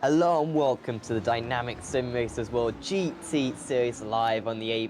Hello and welcome to the dynamic Simracersworld GT series live on the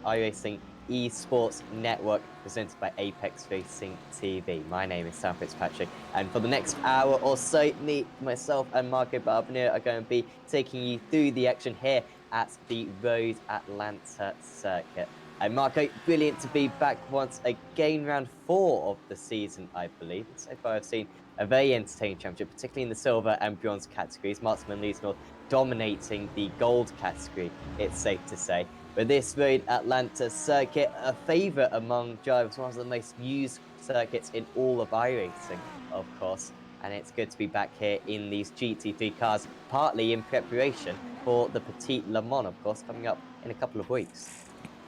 iRacing eSports Network, presented by Apex Racing TV. My name is Sam Fitzpatrick, and for the next hour or so, myself and Marco Barbanero are going to be taking you through the action here at the Road Atlanta circuit. And Marco, brilliant to be back once again, round 4 of the season, I believe. And so far I've seen a very entertaining championship, particularly in the silver and bronze categories. Martin van Liesnor dominating the gold category, it's safe to say. But this Road Atlanta circuit, a favourite among drivers, one of the most used circuits in all of iRacing, of course. And it's good to be back here in these GT3 cars, partly in preparation for the Petit Le Mans, of course, coming up in a couple of weeks.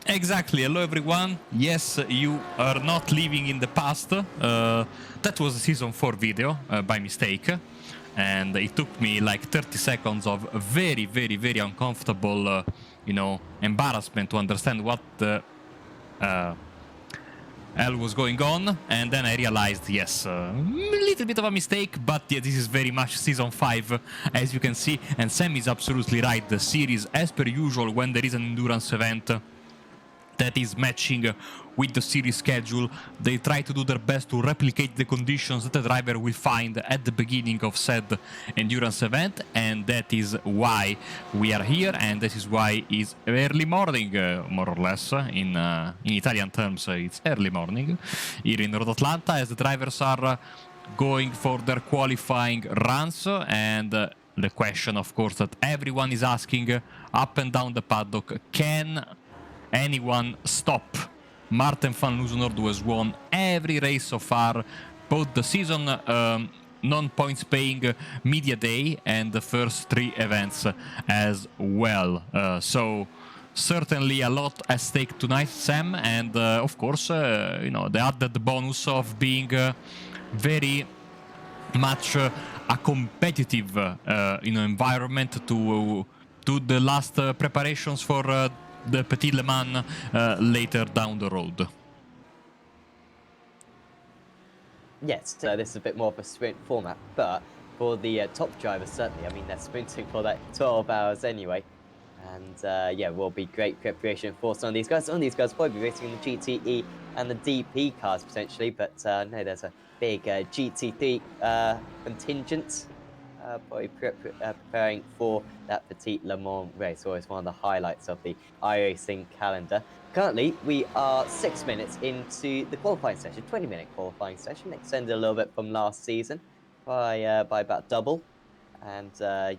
Exactly. Hello, everyone. Yes, you are not living in the past. That was a Season 4 video by mistake. And it took me like 30 seconds of very, very, very uncomfortable, embarrassment to understand what the hell was going on. And then I realized, yes, a little bit of a mistake, but yeah, this is very much Season 5, as you can see. And Sam is absolutely right. The series, as per usual, when there is an endurance event that is matching with the series schedule, they try to do their best to replicate the conditions that the driver will find at the beginning of said endurance event, and that is why we are here, and this is why it's early morning, more or less. In Italian terms, it's early morning here in Road Atlanta, as the drivers are going for their qualifying runs, and the question, of course, that everyone is asking up and down the paddock: can anyone stop Martin van Liesnor, who has won every race so far, both the season non-points paying media day and the first 3 events as well. So certainly a lot at stake tonight, Sam, and of course, the added bonus of being very much a competitive environment to do the last preparations for the Petit Le Mans later down the road. Yes, this is a bit more of a sprint format, but for the top drivers, certainly, I mean, they're sprinting for that 12 hours anyway. And yeah, will be great preparation for some of these guys. Some of these guys will be racing in the GTE and the DP cars potentially, but no, there's a big GT3 contingent probably preparing for that Petit Le Mans race, always one of the highlights of the iRacing calendar. Currently, we are 6 minutes into the qualifying session, 20-minute qualifying session, extended a little bit from last season by about double. And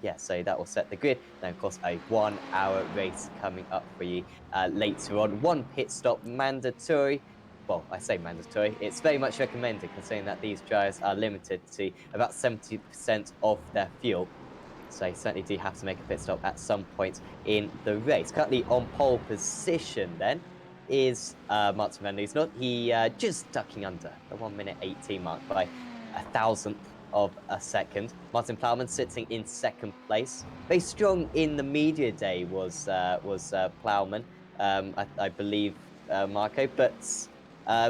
yeah, so that will set the grid. Then, of course, a 1-hour race coming up for you later on. 1 pit stop mandatory. Well, I say mandatory. It's very much recommended, considering that these drivers are limited to about 70% of their fuel. So you certainly do have to make a pit stop at some point in the race. Currently on pole position then is Martin van Liesnor. He just ducking under the 1:18 mark by 1,000th of a second. Martin Plowman sitting in 2nd place. Very strong in the media day was Plowman, I believe, Marco, but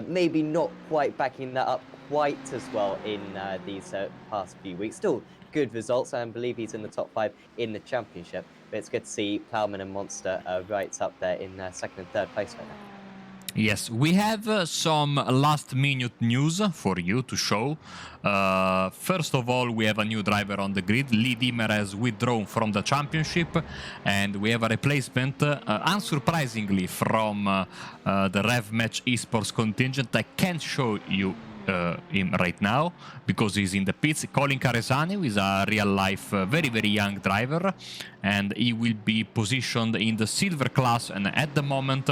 maybe not quite backing that up quite as well in these past few weeks. Still good results. I believe he's in the top 5 in the championship, but it's good to see Plowman and Monster right up there in 2nd and 3rd place right now. Yes, we have some last-minute news for you to show. First of all, we have a new driver on the grid. Lee Dimmer has withdrawn from the championship, and we have a replacement, unsurprisingly, from the Rev Match Esports contingent. I can't show you him right now because he's in the pits. Colin Caresani is a real-life, very, very young driver, and he will be positioned in the silver class, and at the moment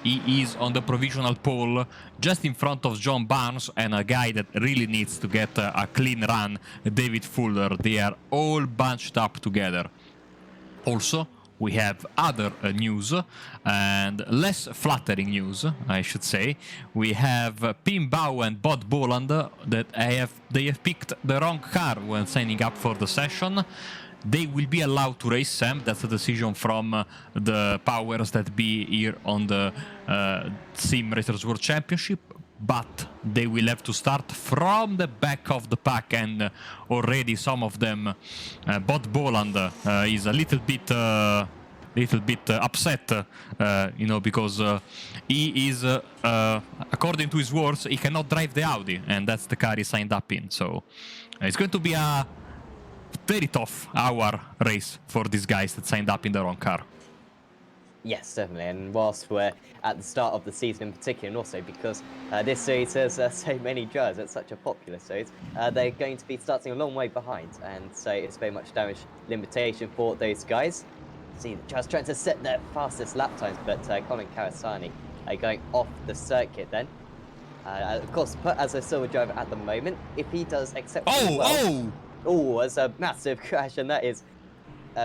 he is on the provisional pole just in front of John Barnes and a guy that really needs to get a clean run, David Fuller. They are all bunched up together. Also, we have other news and less flattering news, I should say. We have Pim Bau and Bod Boland that they have picked the wrong car when signing up for the session. They will be allowed to race Sam. That's a decision from the powers that be here on the Simracersworld Championship. But they will have to start from the back of the pack, and already some of them, Bod Boland is a little bit upset, because he is, according to his words, he cannot drive the Audi, and that's the car he signed up in. So it's going to be a very tough hour race for these guys that signed up in the wrong car. Yes, definitely. And whilst we're at the start of the season in particular, and also because this series has so many drivers, it's such a popular series, they're going to be starting a long way behind. And so it's very much damage limitation for those guys. See, the drivers trying to set their fastest lap times, but Colin Caresani going off the circuit then. Of course, as a silver driver at the moment, if he does exceptionally well... Oh, that's a massive crash, and that is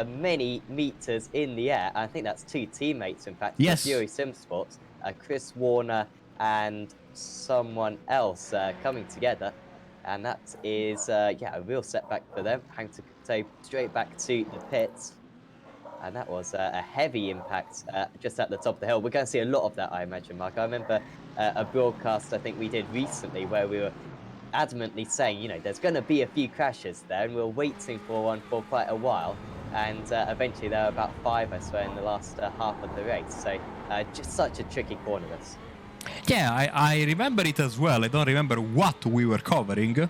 many meters in the air. I think that's two teammates, in fact, yes. for Fury Sim Sports, Chris Warner and someone else coming together, and that is a real setback for them, having to go straight back to the pits. And that was a heavy impact just at the top of the hill. We're going to see a lot of that, I imagine, Mark. I remember a broadcast I think we did recently where we were adamantly saying, there's going to be a few crashes there, and we were waiting for one for quite a while. And eventually there were about 5, I swear, in the last half of the race. So just such a tricky corner this. Yeah, I remember it as well. I don't remember what we were covering.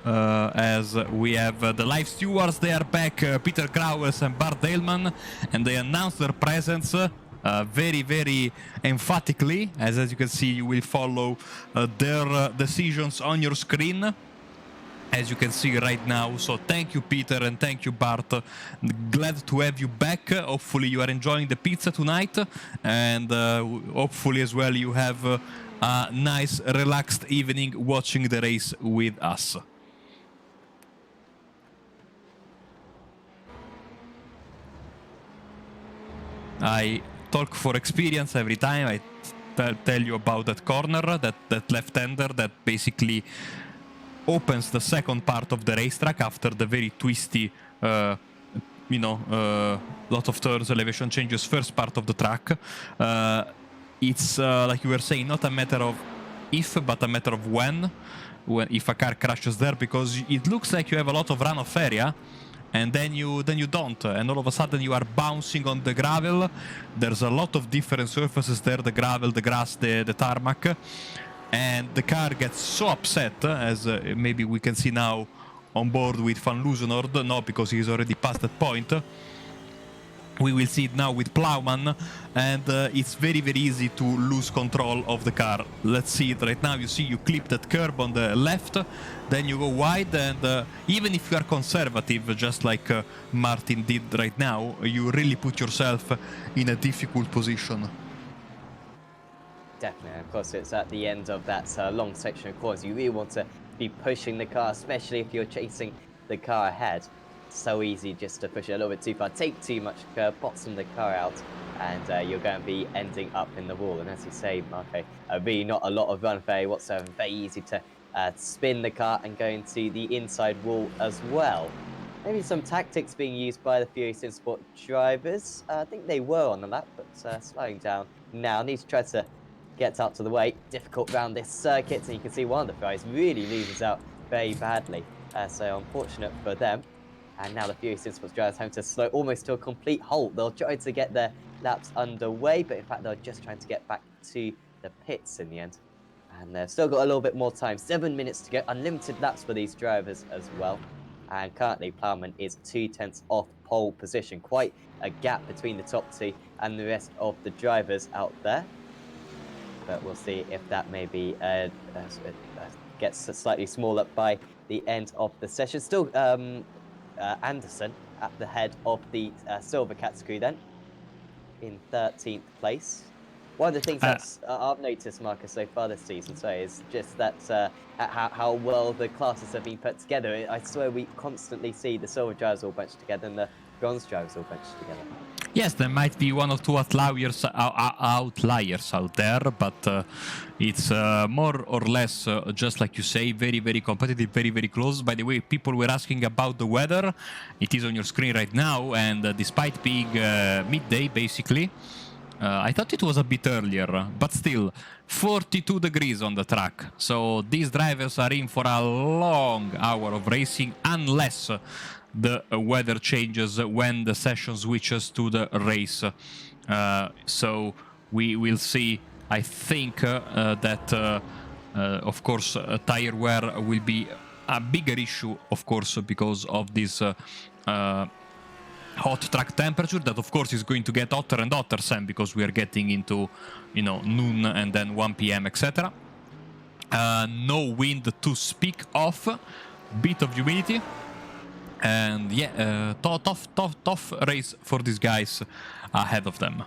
As we have the live stewards, they are back, Peter Grauers and Bart Dahlman, and they announced their presence very, very emphatically. As you can see, you will follow their decisions on your screen, as you can see right now. So thank you, Peter, and thank you, Bart. Glad to have you back. Hopefully you are enjoying the pizza tonight, and hopefully as well you have a nice, relaxed evening watching the race with us. I talk for experience every time. I tell you about that corner, that left-hander that basically opens the second part of the racetrack after the very twisty, lot of turns, elevation changes, first part of the track. It's, like you were saying, not a matter of if, but a matter of when if a car crashes there, because it looks like you have a lot of runoff area, and then you don't, and all of a sudden you are bouncing on the gravel. There's a lot of different surfaces there, the gravel, the grass, the tarmac, and the car gets so upset, as maybe we can see now on board with Van Loosenord, no, because he's already past that point. We will see it now with Plowman, and it's very, very easy to lose control of the car. Let's see it right now. You see, you clip that curb on the left, then you go wide, and even if you are conservative, just like Martin did right now, you really put yourself in a difficult position. Definitely. Of course, it's at the end of that long section of course. You really want to be pushing the car, especially if you're chasing the car ahead. So easy just to push it a little bit too far, take too much curb, bottom the car out, and you're going to be ending up in the wall. And as you say, Marco, really not a lot of run area whatsoever. Very easy to spin the car and go into the inside wall as well. Maybe some tactics being used by the Fury Sim Sport drivers. I think they were on the lap, but slowing down now. Need to try to get up to the way. Difficult round this circuit, and you can see one of the guys really loses out very badly. So unfortunate for them. And now the Fury Sim Sports drivers having to slow almost to a complete halt. They'll try to get their laps underway, but in fact they're just trying to get back to the pits in the end. And they've still got a little bit more time. 7 minutes to go. Unlimited laps for these drivers as well. And currently Plowman is 2/10 off pole position. Quite a gap between the top two and the rest of the drivers out there. But we'll see if that maybe gets slightly smaller by the end of the session. Still Anderson at the head of the silver category then, in 13th place. One of the things that's I've noticed, Marcus, so far this season, is just that how well the classes have been put together. I swear we constantly see the silver drivers all bunched together and the bronze drivers all bunched together. Yes, there might be one or two outliers out there, but it's more or less, just like you say, very, very competitive, very, very close. By the way, people were asking about the weather. It is on your screen right now, and despite being midday, basically, I thought it was a bit earlier, but still, 42 degrees on the track. So these drivers are in for a long hour of racing, unless the weather changes when the session switches to the race. So we will see. I think that, of course, tire wear will be a bigger issue, of course, because of this hot track temperature that, of course, is going to get hotter and hotter, Sam, because we are getting into, noon and then 1 p.m., etc. No wind to speak of. Bit of humidity. And yeah, tough race for these guys ahead of them.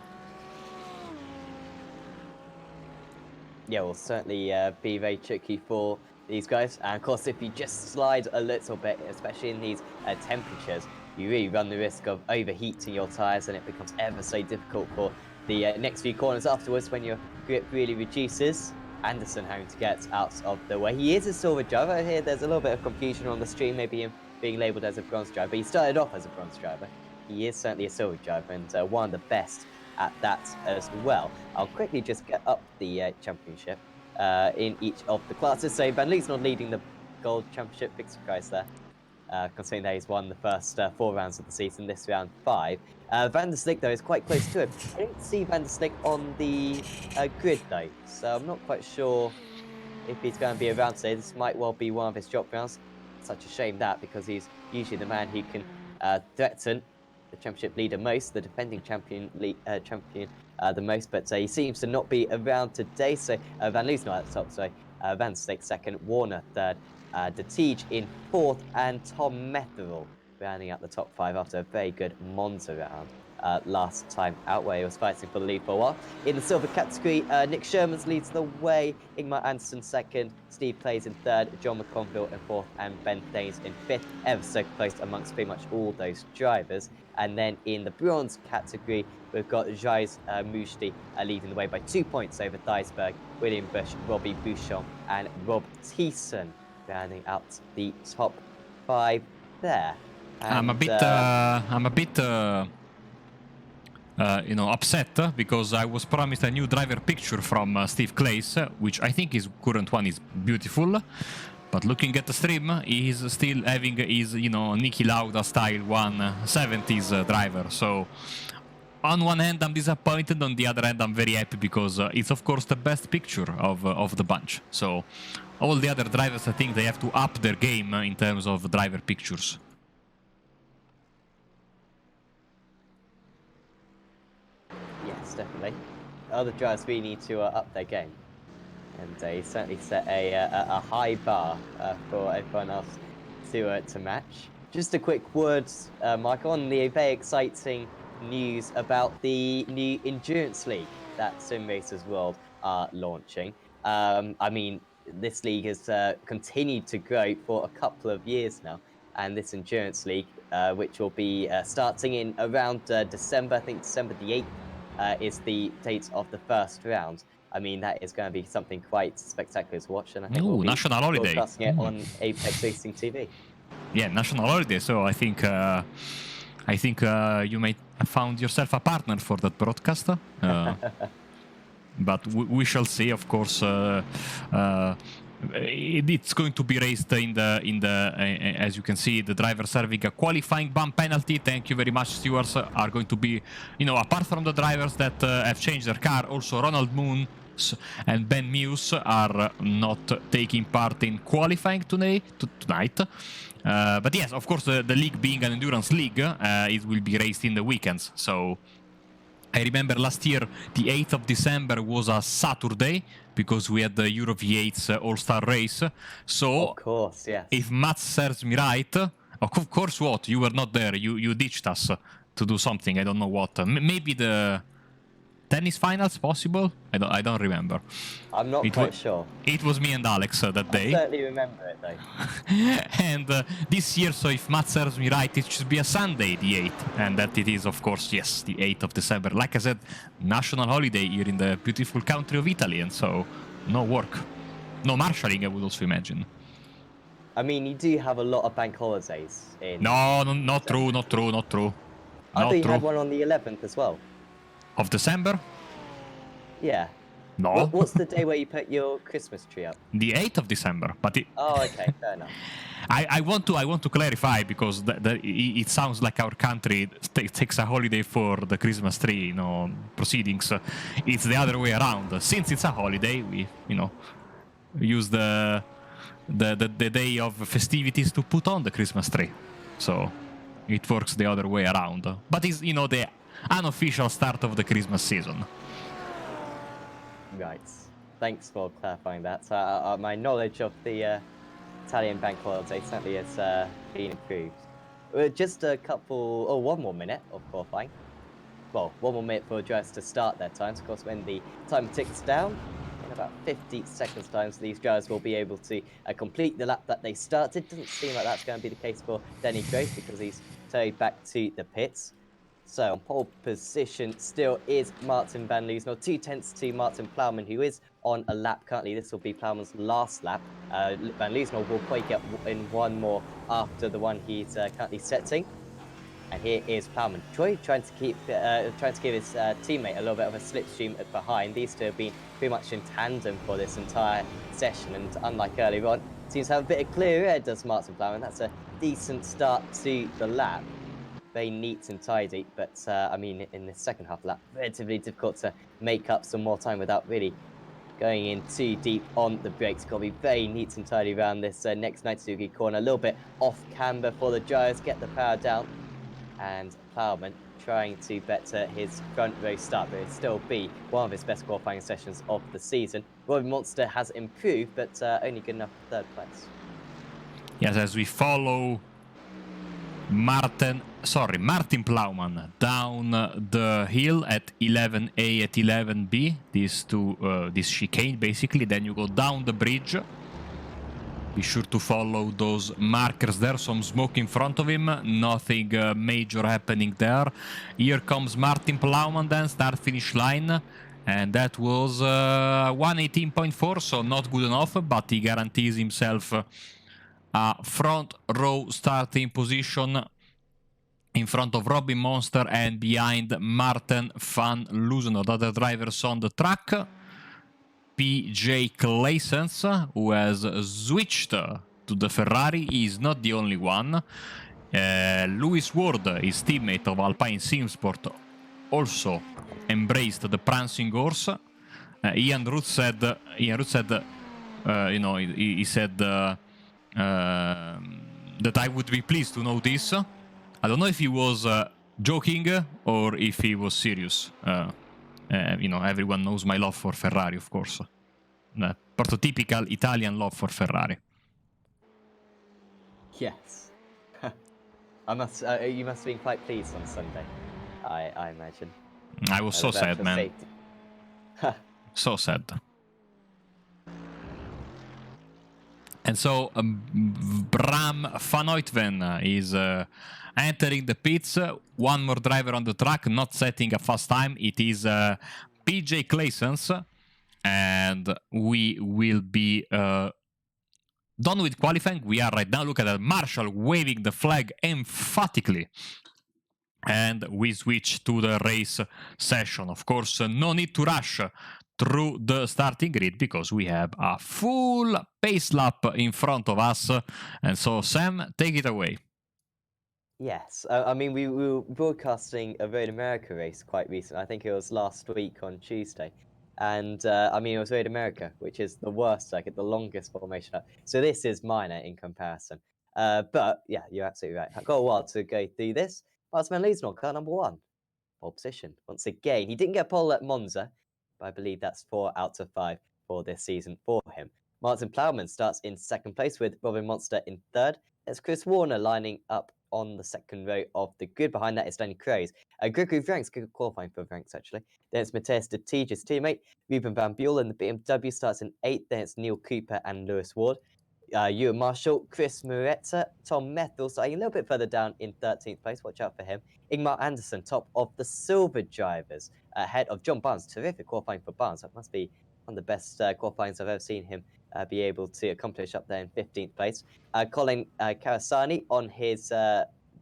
Yeah, will certainly be very tricky for these guys. And of course, if you just slide a little bit, especially in these temperatures, you really run the risk of overheating your tyres, and it becomes ever so difficult for the next few corners afterwards when your grip really reduces. Anderson having to get out of the way. He is a silver driver. Here, there's a little bit of confusion on the stream, maybe him being labelled as a bronze driver. He started off as a bronze driver. He is certainly a silver driver, and one of the best at that as well. I'll quickly just get up the championship in each of the classes. So Van Leeuwenhoek leading the gold championship. Big surprise there, considering that he's won the first 4 rounds of the season, this round 5. Van der Slik, though, is quite close to him. I didn't see Van der Slik on the grid, though, so I'm not quite sure if he's going to be around today. This might well be one of his drop rounds. Such a shame that, because he's usually the man who can threaten the championship leader most, the defending champion the most, but he seems to not be around today. So Van Leeuwenhoek at the top, so Van der Slik second, Warner third, De Tiege in 4th, and Tom Metherell rounding out the top 5 after a very good Monza round last time out, where he was fighting for the lead for a while. In the silver category, Nick Shermans leads the way, Ingmar Anderson second, Steve Plays in 3rd, John McConville in 4th, and Ben Thames in 5th. Ever so close amongst pretty much all those drivers. And then in the bronze category, we've got Jais Mujdi leading the way by 2 points over Theisberg, William Bush, Robbie Bouchon, and Rob Thiessen rounding out the top 5 there. And, I'm a bit upset because I was promised a new driver picture from Steve Clays, which I think his current one is beautiful. But looking at the stream, he's still having his, Niki Lauda style 170s driver. So on one hand, I'm disappointed. On the other hand, I'm very happy because it's, of course, the best picture of the bunch. So all the other drivers, I think they have to up their game in terms of driver pictures. Yes, definitely. Other drivers really need to up their game. And he certainly set a high bar for everyone else to match. Just a quick word, Mike, on the very exciting news about the new Endurance League that Simracersworld are launching. I mean, this league has continued to grow for a couple of years now, and this Endurance League, which will be starting in around December, I think December the 8th is the date of the first round. I mean, that is going to be something quite spectacular to watch, and I think we'll be national holiday. Broadcasting it on Apex Racing TV. Yeah, national holiday. So I think you may have found yourself a partner for that broadcast. But we shall see. Of course, it's going to be raced in the as you can see, the driver serving a qualifying bump penalty. Thank you very much. Stewards are going to be, apart from the drivers that have changed their car, also Ronald Moon and Ben Muse are not taking part in qualifying tonight. But yes, of course, the league being an endurance league, it will be raced in the weekends. So I remember last year, the 8th of December was a Saturday because we had the Euro V8's All-Star race. So, Of course, yes. if math serves me right, of course, what? You were not there. You ditched us to do something. I don't know what. Maybe the tennis finals, possible? I don't remember. I'm not quite sure. It was me and Alex that I day. certainly remember it, though. And this year, so if math serves me right, it should be a Sunday, the 8th. And that it is, of course, yes, the 8th of December. Like I said, national holiday here in the beautiful country of Italy. And so, no work. No marshalling, I would also imagine. I mean, you do have a lot of bank holidays in... No, not true, not true, not true. I Not thought you true. had one on the 11th as well. Of December? Yeah. No. What's the day where you put your Christmas tree up? The 8th of December. But Oh, okay, fair enough. I want to clarify because it sounds like our country takes a holiday for the Christmas tree, proceedings. It's the other way around. Since it's a holiday, we, use the day of festivities to put on the Christmas tree. So it works the other way around. But it's, the unofficial start of the Christmas season. Right. Thanks for clarifying that. My knowledge of the Italian bank holiday certainly has been improved. Just one more minute of qualifying. Well, one more minute for drivers to start their times. Of course, when the timer ticks down, in about 50 seconds time, so these drivers will be able to complete the lap that they started. Doesn't seem like that's going to be the case for Danny Grace because he's towed back to the pits. So on pole position still is Martin Van Loosenor, 2/10 to Martin Plowman, who is on a lap currently. This will be Plowman's last lap. Van Loosenor will probably get in one more after the one he's currently setting. And here is Plowman. Troy trying to give his teammate a little bit of a slipstream behind. These two have been pretty much in tandem for this entire session, and unlike earlier on, seems to have a bit of clear air, does Martin Plowman. That's a decent start to the lap. Very neat and tidy, but I mean, in the second half lap, relatively difficult to make up some more time without really going in too deep on the brakes. Got to be very neat and tidy around this next 90-degree corner. A little bit off camber for the drivers, get the power down. And Plowman trying to better his front row start, but it'll still be one of his best qualifying sessions of the season. Robin Monster has improved, but only good enough for third place. Yes, as we follow Martin Plowman down the hill at 11A at 11B, this chicane basically, then you go down the bridge. Be sure to follow those markers there, some smoke in front of him, nothing major happening there. Here comes Martin Plowman then, start-finish line, and that was 118.4, so not good enough, but he guarantees himself a front row starting position in front of Robin Monster and behind Martin Van Loosenor, the other drivers on the track. PJ Claessens, who has switched to the Ferrari, is not the only one. Lewis Ward, his teammate of Alpine Simsport, also embraced the prancing horse. Ian Ruth said, he said that I would be pleased to know this. I don't know if he was joking or if he was serious. Everyone knows my love for Ferrari, of course. Prototypical Italian love for Ferrari. Yes. You must have been quite pleased on Sunday, I imagine. I was so sad, man. So sad. And so Bram van Oitven is entering the pits. One more driver on the track, not setting a fast time. It is PJ Claessens. And we will be done with qualifying. We are right now. Look at that. Marshall waving the flag emphatically. And we switch to the race session. Of course, no need to rush through the starting grid because we have a full pace lap in front of us. And so, Sam, take it away. Yes, I mean, we were broadcasting a Road America race quite recently. I think it was last week on Tuesday. And I mean, it was Road America, which is the worst circuit, the longest formation up. So this is minor in comparison. But yeah, you're absolutely right. I've got a while to go through this. Martin Van Loosenor, car number 1. pole position once again. He didn't get pole at Monza, but I believe that's 4 out of 5 for this season for him. Martin Plowman starts in second place with Robin Monster in third. There's Chris Warner lining up on the second row of the grid. Behind that is Danny Crows. Gregory Vranks, good qualifying for Vranks actually. Then it's Matthias de Tige's teammate. Ruben Van Buren, the BMW, starts in 8th. Then it's Neil Cooper and Lewis Ward. Ewan Marshall, Chris Muretta, Tom Methel starting a little bit further down in 13th place. Watch out for him. Ingmar Anderson, top of the silver drivers, ahead of John Barnes. Terrific qualifying for Barnes. That must be one of the best qualifyings I've ever seen him be able to accomplish up there in 15th place. Colin Karasani on his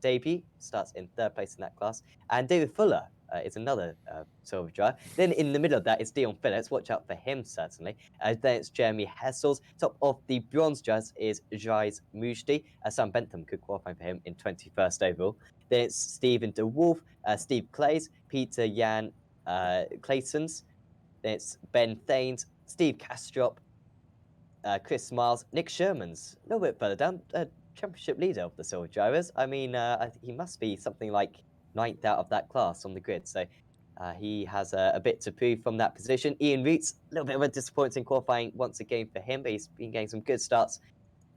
debut starts in 3rd place in that class. And David Fuller is another silver driver. Then in the middle of that is Dion Phillips. Watch out for him, certainly. Then it's Jeremy Hessels. Top of the bronze drivers is Jais Mujdi. Sam Bentham, good qualifying for him in 21st overall. Then it's Stephen DeWolf, Steve Clays, Peter Jan Claytons. Then it's Ben Thanes, Steve Kastrop, Chris Miles, Nick Sherman's a little bit further down, championship leader of the silver drivers. I mean, he must be something like 9th out of that class on the grid, so he has a bit to prove from that position. Ian Roots, a little bit of a disappointing qualifying once again for him, but he's been getting some good starts.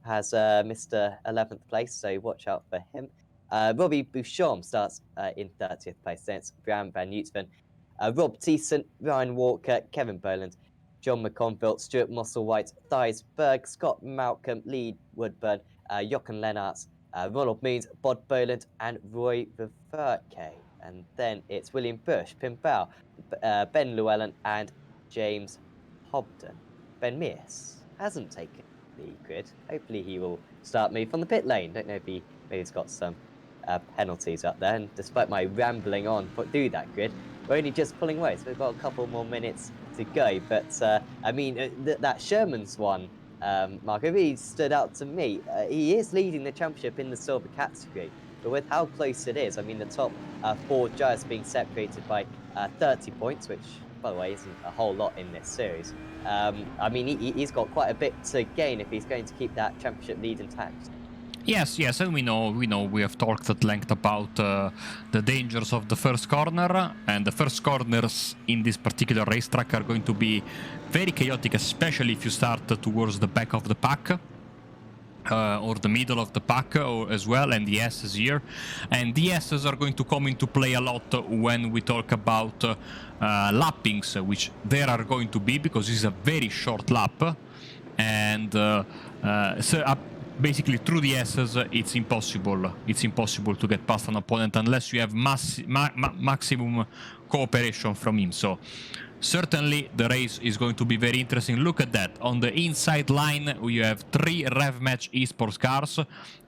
Has Mr. 11th place, so watch out for him. Robbie Bouchon starts in 30th place. Then it's Bram Van Nutsven, Rob Thiessen, Ryan Walker, Kevin Boland, John McConville, Stuart Musselwhite, Thijs Berg, Scott Malcolm, Lee Woodburn, Jochen Lennarts, Ronald Means, Bod Boland, and Roy Viverke. And then it's William Bush, Pim Bow, Ben Llewellyn, and James Hobden. Ben Mears hasn't taken the grid. Hopefully he will start move from the pit lane. Don't know if maybe he's got some penalties up there. And despite my rambling on through that grid, we're only just pulling away, so we've got a couple more minutes to go. But I mean, that Sherman's one, Marco, really stood out to me. He is leading the championship in the silver category, but with how close it is, I mean, the top 4 drivers being separated by 30 points, which, by the way, isn't a whole lot in this series. I mean, he's got quite a bit to gain if he's going to keep that championship lead intact. Yes, and we have talked at length about the dangers of the first corner, and the first corners in this particular racetrack are going to be very chaotic, especially if you start towards the back of the pack. Or the middle of the pack as well, and the S's here. And the S's are going to come into play a lot when we talk about lappings, which there are going to be, because this is a very short lap. And basically through the S's, it's impossible to get past an opponent unless you have maximum cooperation from him. So certainly the race is going to be very interesting. Look at that. On the inside line, you have 3 RevMatch esports cars.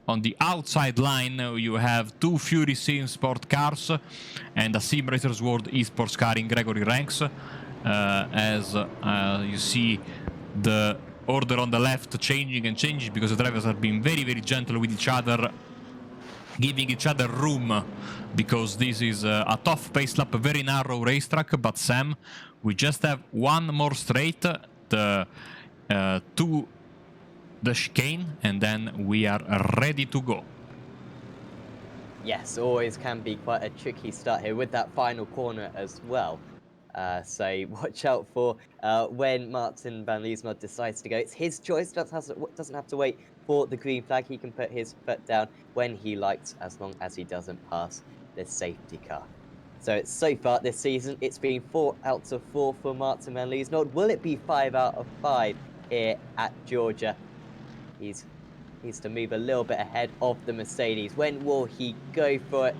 On the outside line, you have 2 Fury Sim Sport cars and a Simracersworld esports car in Gregory Ranks. As you see the order on the left changing because the drivers are being very, very gentle with each other, giving each other room, because this is a tough pace lap, a very narrow racetrack. But Sam, we just have one more straight, to the chicane, and then we are ready to go. Yes, always can be quite a tricky start here with that final corner as well. So watch out for when Martin van Liesma decides to go. It's his choice, doesn't have to wait for the green flag. He can put his foot down when he likes, as long as he doesn't pass this safety car. So far this season, it's been 4 out of 4 for Martin van Liesma. Will it be 5 out of 5 here at Georgia? He needs to move a little bit ahead of the Mercedes. When will he go for it?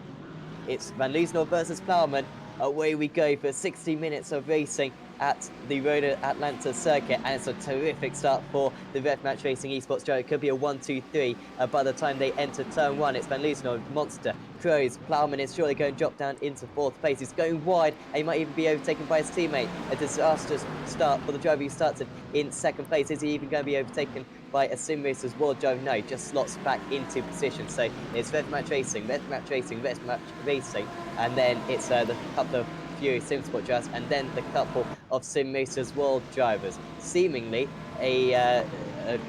It's Van Liesma versus Plowman. Away we go for 60 minutes of racing at the Road Atlanta circuit, and it's a terrific start for the RevMatch Racing Esports driver. It could be a 1-2-3 by the time they enter turn 1. It's Van Liesma, Monster, Crows, Plowman is surely going to drop down into 4th place. He's going wide, and he might even be overtaken by his teammate. A disastrous start for the driver who started in 2nd place. Is he even going to be overtaken by a Simracersworld driver? No, just slots back into position. So it's RevMatch Racing, RevMatch Racing, RevMatch Racing, and then it's the couple of Fury Simsport drivers, and then the couple of Simracersworld drivers. Seemingly, a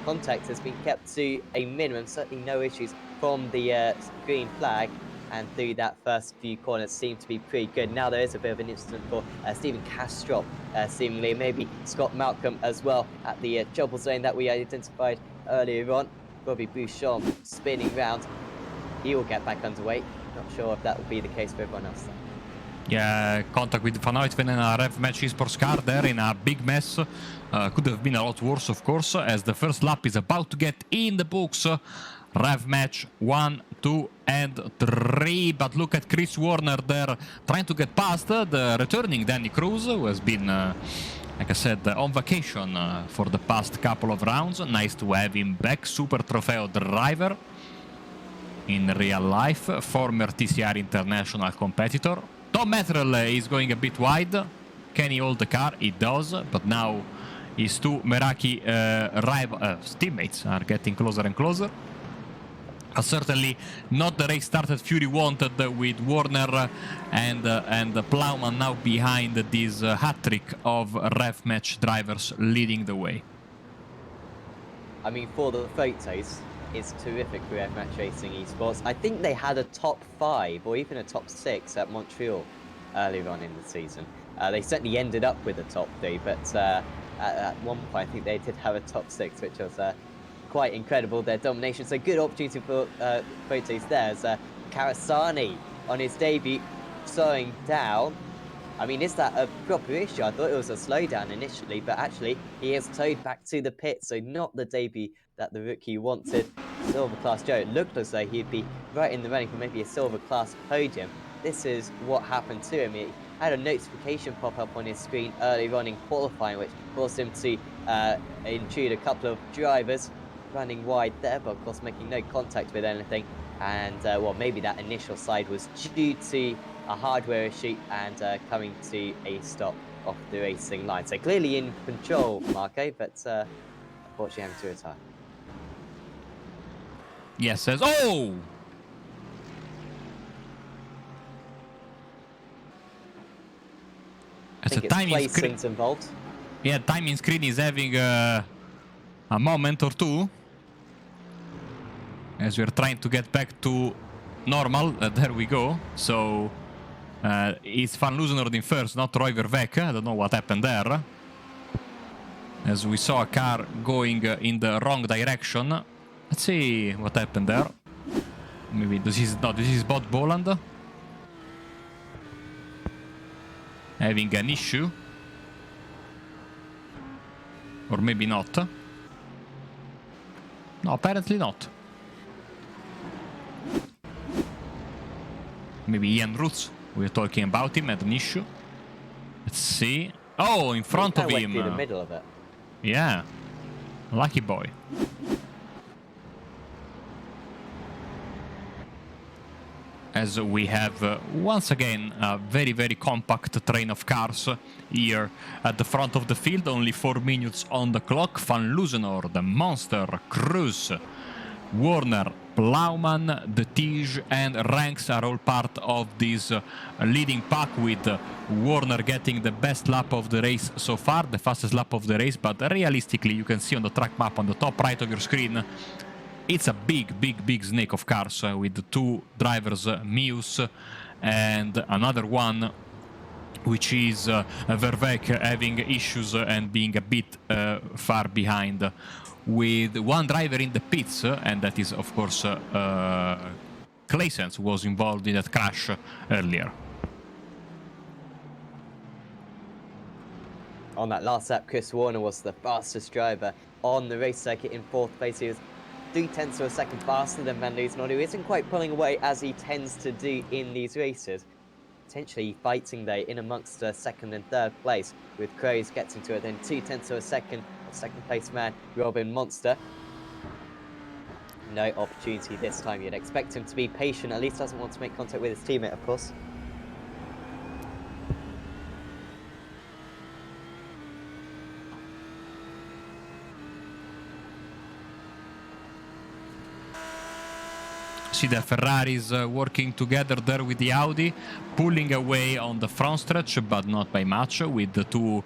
contact has been kept to a minimum. Certainly no issues from the green flag, and through that first few corners seemed to be pretty good. Now there is a bit of an incident for Stephen Castrop, seemingly, maybe Scott Malcolm as well at the trouble zone that we identified earlier on. Robbie Bouchon spinning round. He will get back underway. Not sure if that will be the case for everyone else. Yeah, contact with Van Uytven and a Rev Match Esports car there in a big mess. Could have been a lot worse, of course, as the first lap is about to get in the books. Rev Match 1, 2, and 3. But look at Chris Warner there trying to get past the returning Danny Cruz, who has been, like I said, on vacation for the past couple of rounds. Nice to have him back. Super Trofeo driver in real life. Former TCR International competitor. Tom Mettrel is going a bit wide. Can he hold the car? He does, but now his two Meraki teammates are getting closer and closer. Certainly not the race started Fury wanted, with Warner and Plowman now behind this hat-trick of Rev Match drivers leading the way. I mean, for the photos, it's terrific for Rev Match Racing Esports. I think they had a top 5 or even a top 6 at Montreal earlier on in the season. They certainly ended up with a top 3, but at one point I think they did have a top 6, which was quite incredible, their domination. So good opportunity for photos there as Karasani on his debut slowing down. I mean, is that a proper issue? I thought it was a slowdown initially, but actually he is towed back to the pit, so not the debut that the rookie wanted. Silver Class Joe, it looked as though he'd be right in the running for maybe a Silver Class podium. This is what happened to him. He had a notification pop up on his screen early on in qualifying, which forced him to intrude a couple of drivers running wide there, but of course making no contact with anything. And well, maybe that initial slide was due to a hardware issue and coming to a stop off the racing line. So clearly in control, Marco, but unfortunately having to retire. Yes, says, oh! I think it's placings involved. Yeah, timing screen is having a moment or two. As we're trying to get back to normal, there we go. So it's Van Loosenord in first, not Roy Verbeek. I don't know what happened there. As we saw a car going in the wrong direction. Let's see what happened there. Maybe this is Bob Boland having an issue, or maybe not. No, apparently not. Maybe Ian Roots, we were talking about him, had an issue. Let's see. Oh, in front of him. Through the middle of it. Yeah, lucky boy. As we have once again a very, very compact train of cars here at the front of the field. Only 4 minutes on the clock. Van Loosenord, the Monster, Cruz, Warner, Plowman, the Tige and Ranks are all part of this leading pack, with Warner getting the best lap of the race so far, the fastest lap of the race. But realistically, you can see on the track map on the top right of your screen, it's a big, big, big snake of cars with the 2 drivers, Meus and another one, which is Verbeek, having issues and being a bit far behind, with 1 driver in the pits, and that is, of course, Claessens, who was involved in that crash earlier. On that last lap, Chris Warner was the fastest driver on the race circuit in 4th place. He was 0.3 of a second faster than Van Loosenord, who isn't quite pulling away as he tends to do in these races. Potentially fighting there in amongst 2nd and 3rd place, with Crows getting to it, then 0.2 of a second of 2nd place man Robin Monster. No opportunity this time. You'd expect him to be patient, at least doesn't want to make contact with his teammate, of course. See the Ferraris working together there with the Audi, pulling away on the front stretch, but not by much, with the 2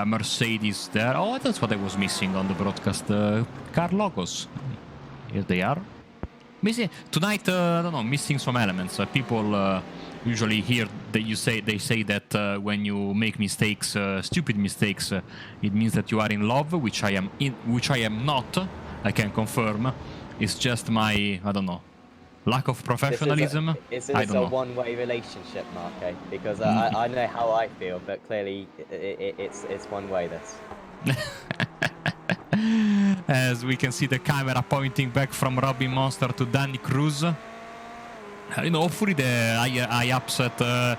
Mercedes there. Oh, that's what I was missing on the broadcast. Car logos. Here they are. Tonight, I don't know, missing some elements. People usually hear that they say that when you make mistakes, stupid mistakes, it means that you are in love, which I am not. I can confirm. It's just my, I don't know, lack of professionalism. This I is don't a know. one-way relationship, Marco, because Mm. I know how I feel, but clearly it's one way. This. As we can see the camera pointing back from Robin Monster to Danny Cruz. Hopefully I upset the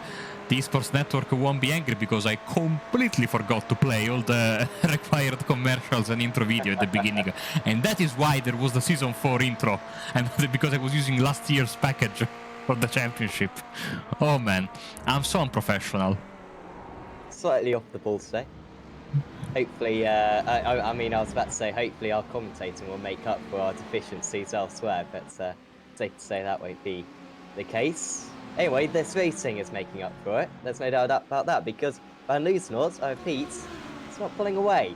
esports network won't be angry because I completely forgot to play all the required commercials and intro video at the beginning. And that is why there was the Season 4 intro. And because I was using last year's package for the championship. Oh man, I'm so unprofessional. Slightly off the ball today. Hopefully, I mean, I was about to say, hopefully our commentating will make up for our deficiencies elsewhere, but safe to say that won't be the case. Anyway, this racing is making up for it. There's no doubt about that, because Van Loosenort, I repeat, it's not pulling away.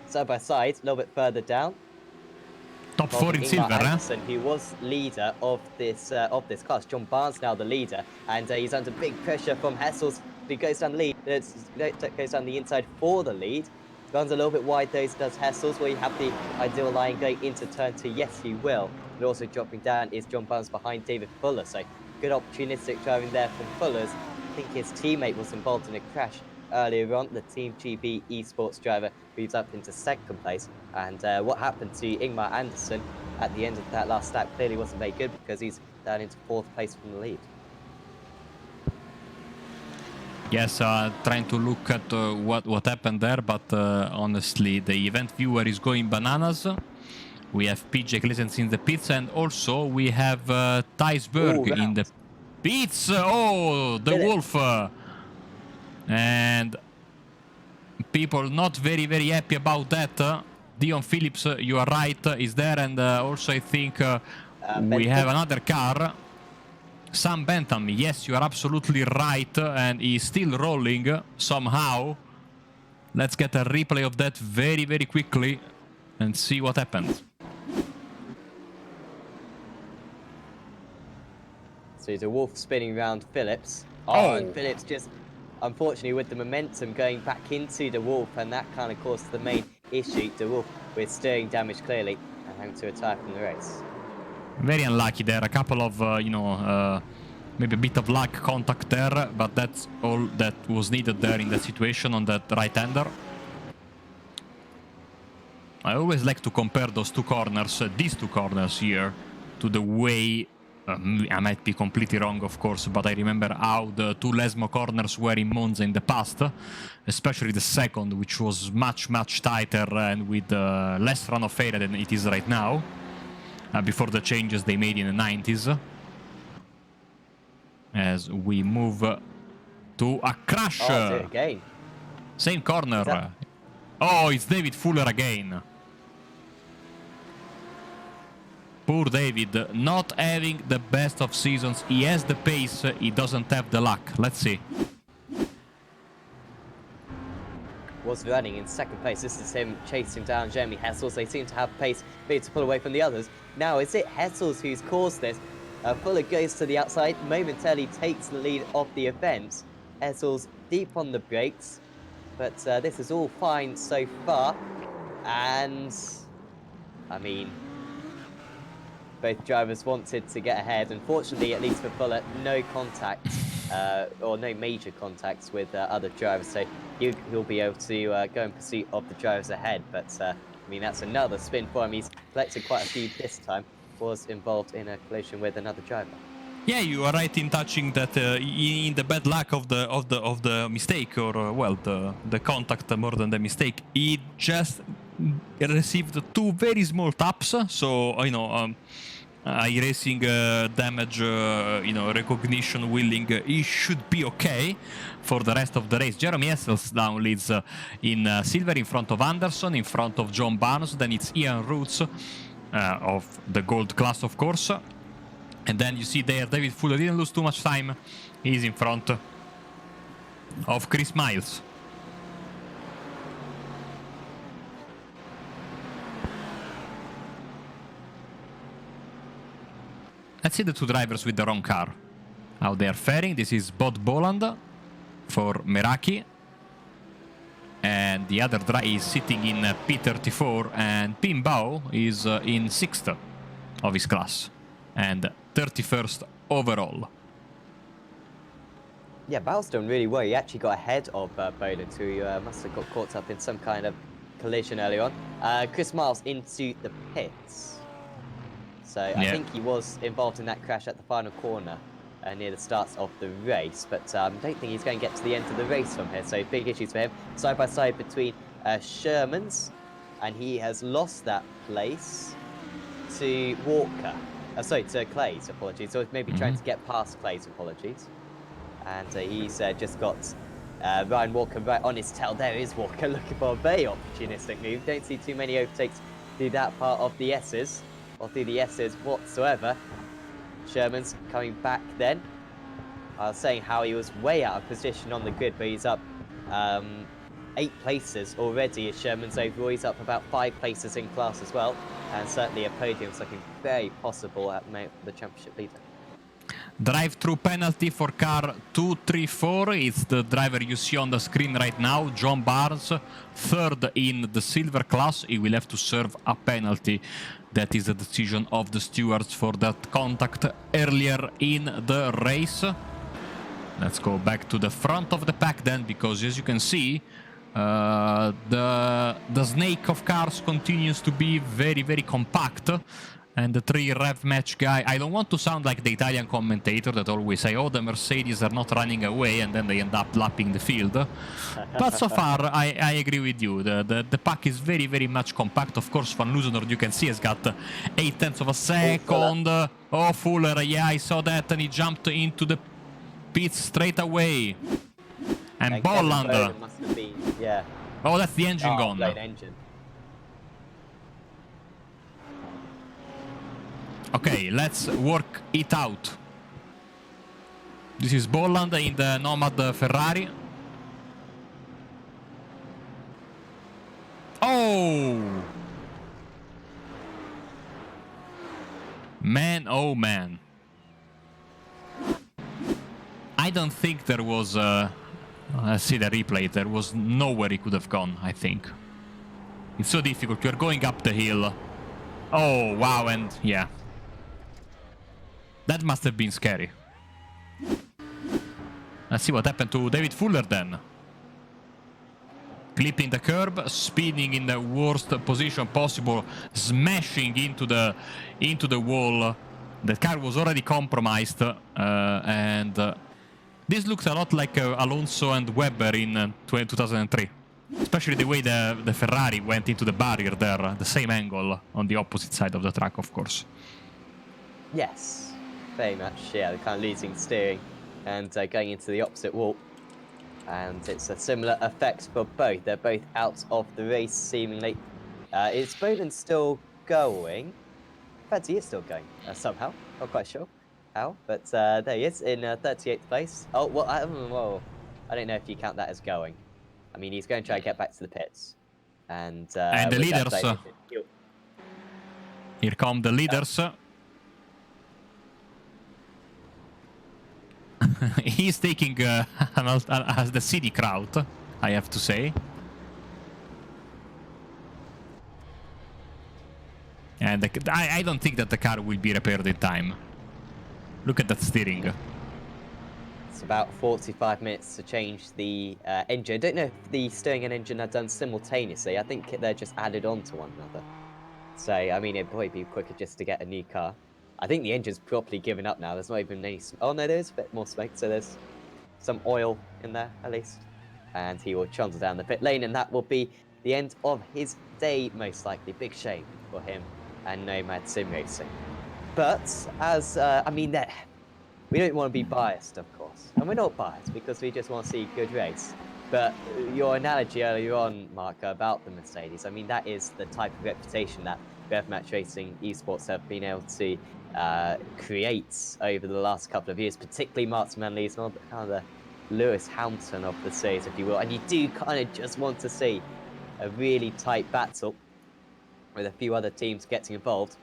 Side by side, a little bit further down. Top 4 in Ingmar silver, Anderson, who was leader of this class. John Barnes now the leader, and he's under big pressure from Hessels, who goes down the lead. Goes down the inside for the lead. Runs a little bit wide though, does Hessels. Will you have the ideal line going into turn 2? Yes, you will. But also dropping down is John Barnes behind David Fuller. So good opportunistic driving there from Fuller's. I think his teammate was involved in a crash earlier on. The Team GB esports driver moves up into second place. And what happened to Ingmar Anderson at the end of that last lap clearly wasn't very good, because he's down into fourth place from the lead. Yes, trying to look at what happened there, but honestly, the event viewer is going bananas. We have PJ Glissens in the pits, and also we have Theisberg in the pits. Oh, the Wolf. And people not very, very happy about that. Dion Phillips, you are right, is there. And also I think we have another car. Sam Bentham, yes, you are absolutely right, and he's still rolling somehow. Let's get a replay of that very, very quickly and see what happened. So the Wolf spinning around Phillips. Oh, and Phillips just, unfortunately, with the momentum going back into the Wolf, and that kind of caused the main issue. The Wolf with steering damage clearly, and having to retire from the race. Very unlucky there. A couple of, maybe a bit of luck contact there, but that's all that was needed there in that situation on that right-hander. I always like to compare those two corners, these two corners here, to the way, I might be completely wrong, of course, but I remember how the two Lesmo corners were in Monza in the past, especially the second, which was much, much tighter and with less run of air than it is right now. Before the changes they made in the 90s. As we move to a crash. Oh, do it again. Same corner. Oh, it's David Fuller again. Poor David, not having the best of seasons. He has the pace, he doesn't have the luck. Let's see. Was running in second place. This is him chasing down Jeremy Hessels. They seem to have pace, maybe to pull away from the others. Now, is it Hessels who's caused this? Fuller goes to the outside, momentarily takes the lead of the event. Hessels deep on the brakes, but this is all fine so far. And, I mean, both drivers wanted to get ahead. Unfortunately, at least for Fuller, no contact, or no major contacts with other drivers. So he'll be able to go in pursuit of the drivers ahead. But, I mean, that's another spin for him. He's collected quite a few this time. Was involved in a collision with another driver. Yeah, you are right in touching that in the bad luck of the mistake, or well, the contact more than the mistake. He just received two very small taps, so iRacing damage, recognition willing, he should be okay for the rest of the race. Jeremy Hessels now leads in silver in front of Anderson, in front of John Barnes. Then it's Ian Roots of the gold class, of course. And then you see there, David Fuller didn't lose too much time. He's in front of Chris Miles. Let's see the two drivers with the wrong car. How they are faring. This is Bod Boland for Meraki. And the other driver is sitting in P34. And Pim Bao is in 6th of his class. And 31st overall. Yeah, Bao's done really well. He actually got ahead of Boland, who must have got caught up in some kind of collision early on. Chris Miles into the pits. So I think he was involved in that crash at the final corner near the start of the race, but I don't think he's going to get to the end of the race from here. So big issues for him. Side by side between Sherman's, and he has lost that place to Walker. Sorry, to Clay's, apologies. So maybe trying to get past Clay's, apologies. And he's just got Ryan Walker right on his tail. There is Walker looking for a very opportunistic move. Don't see too many overtakes through that part of the S's, or through the S's whatsoever. Sherman's coming back then. I was saying how he was way out of position on the grid, but he's up 8 places already as Sherman's overall. He's up about 5 places in class as well. And certainly a podium is looking very possible at the championship leader. Drive-through penalty for car 234. It's the driver you see on the screen right now, John Barnes, 3rd in the silver class. He will have to serve a penalty. That is the decision of the stewards for that contact earlier in the race. Let's go back to the front of the pack then, because as you can see, the snake of cars continues to be very, very compact. And the 3 rev match guy, I don't want to sound like the Italian commentator that always say, oh, the Mercedes are not running away, and then they end up lapping the field. But so far, I agree with you. The pack is very, very much compact. Of course, Van Loosenor, you can see, has got 0.8 of a second. Oh, Fuller, yeah, I saw that, and he jumped into the pits straight away. And Boland. Must have been, yeah. Oh, that's the engine gone. Engine. Okay, let's work it out. This is Boland in the Nomad Ferrari. Oh! Man, oh man. I don't think there was... let's see the replay. There was nowhere he could have gone, I think. It's so difficult. You're going up the hill. Oh, wow, and yeah. That must have been scary. Let's see what happened to David Fuller then. Clipping the curb, speeding in the worst position possible, smashing into the wall. The car was already compromised, and this looks a lot like Alonso and Webber in 2003. Especially the way the Ferrari went into the barrier there, the same angle on the opposite side of the track, of course. Yes. Very much, yeah, they're kind of losing steering and going into the opposite wall. And it's a similar effect for both. They're both out of the race, seemingly. Is Boland still going? In fact, he is still going, somehow. Not quite sure how, but there he is in 38th place. Oh, well, I don't know if you count that as going. I mean, he's going to try to get back to the pits. And the leaders. Here come the leaders. He's taking as the city crowd, I have to say. And I don't think that the car will be repaired in time. Look at that steering. It's about 45 minutes to change the engine. I don't know if the steering and engine are done simultaneously. I think they're just added on to one another. So, I mean, it'd probably be quicker just to get a new car. I think the engine's properly given up now. There's not even any... Oh, no, there's a bit more smoke, so there's some oil in there, at least. And he will trundle down the pit lane, and that will be the end of his day, most likely. Big shame for him and Nomad Sim Racing. But, as... I mean, we don't want to be biased, of course. And we're not biased, because we just want to see a good race. But your analogy earlier on, Mark, about the Mercedes, I mean, that is the type of reputation that Rev-Match Racing esports have been able to create over the last couple of years, particularly Martin Manley is kind of the Lewis Hamilton of the series, if you will. And you do kind of just want to see a really tight battle with a few other teams getting involved.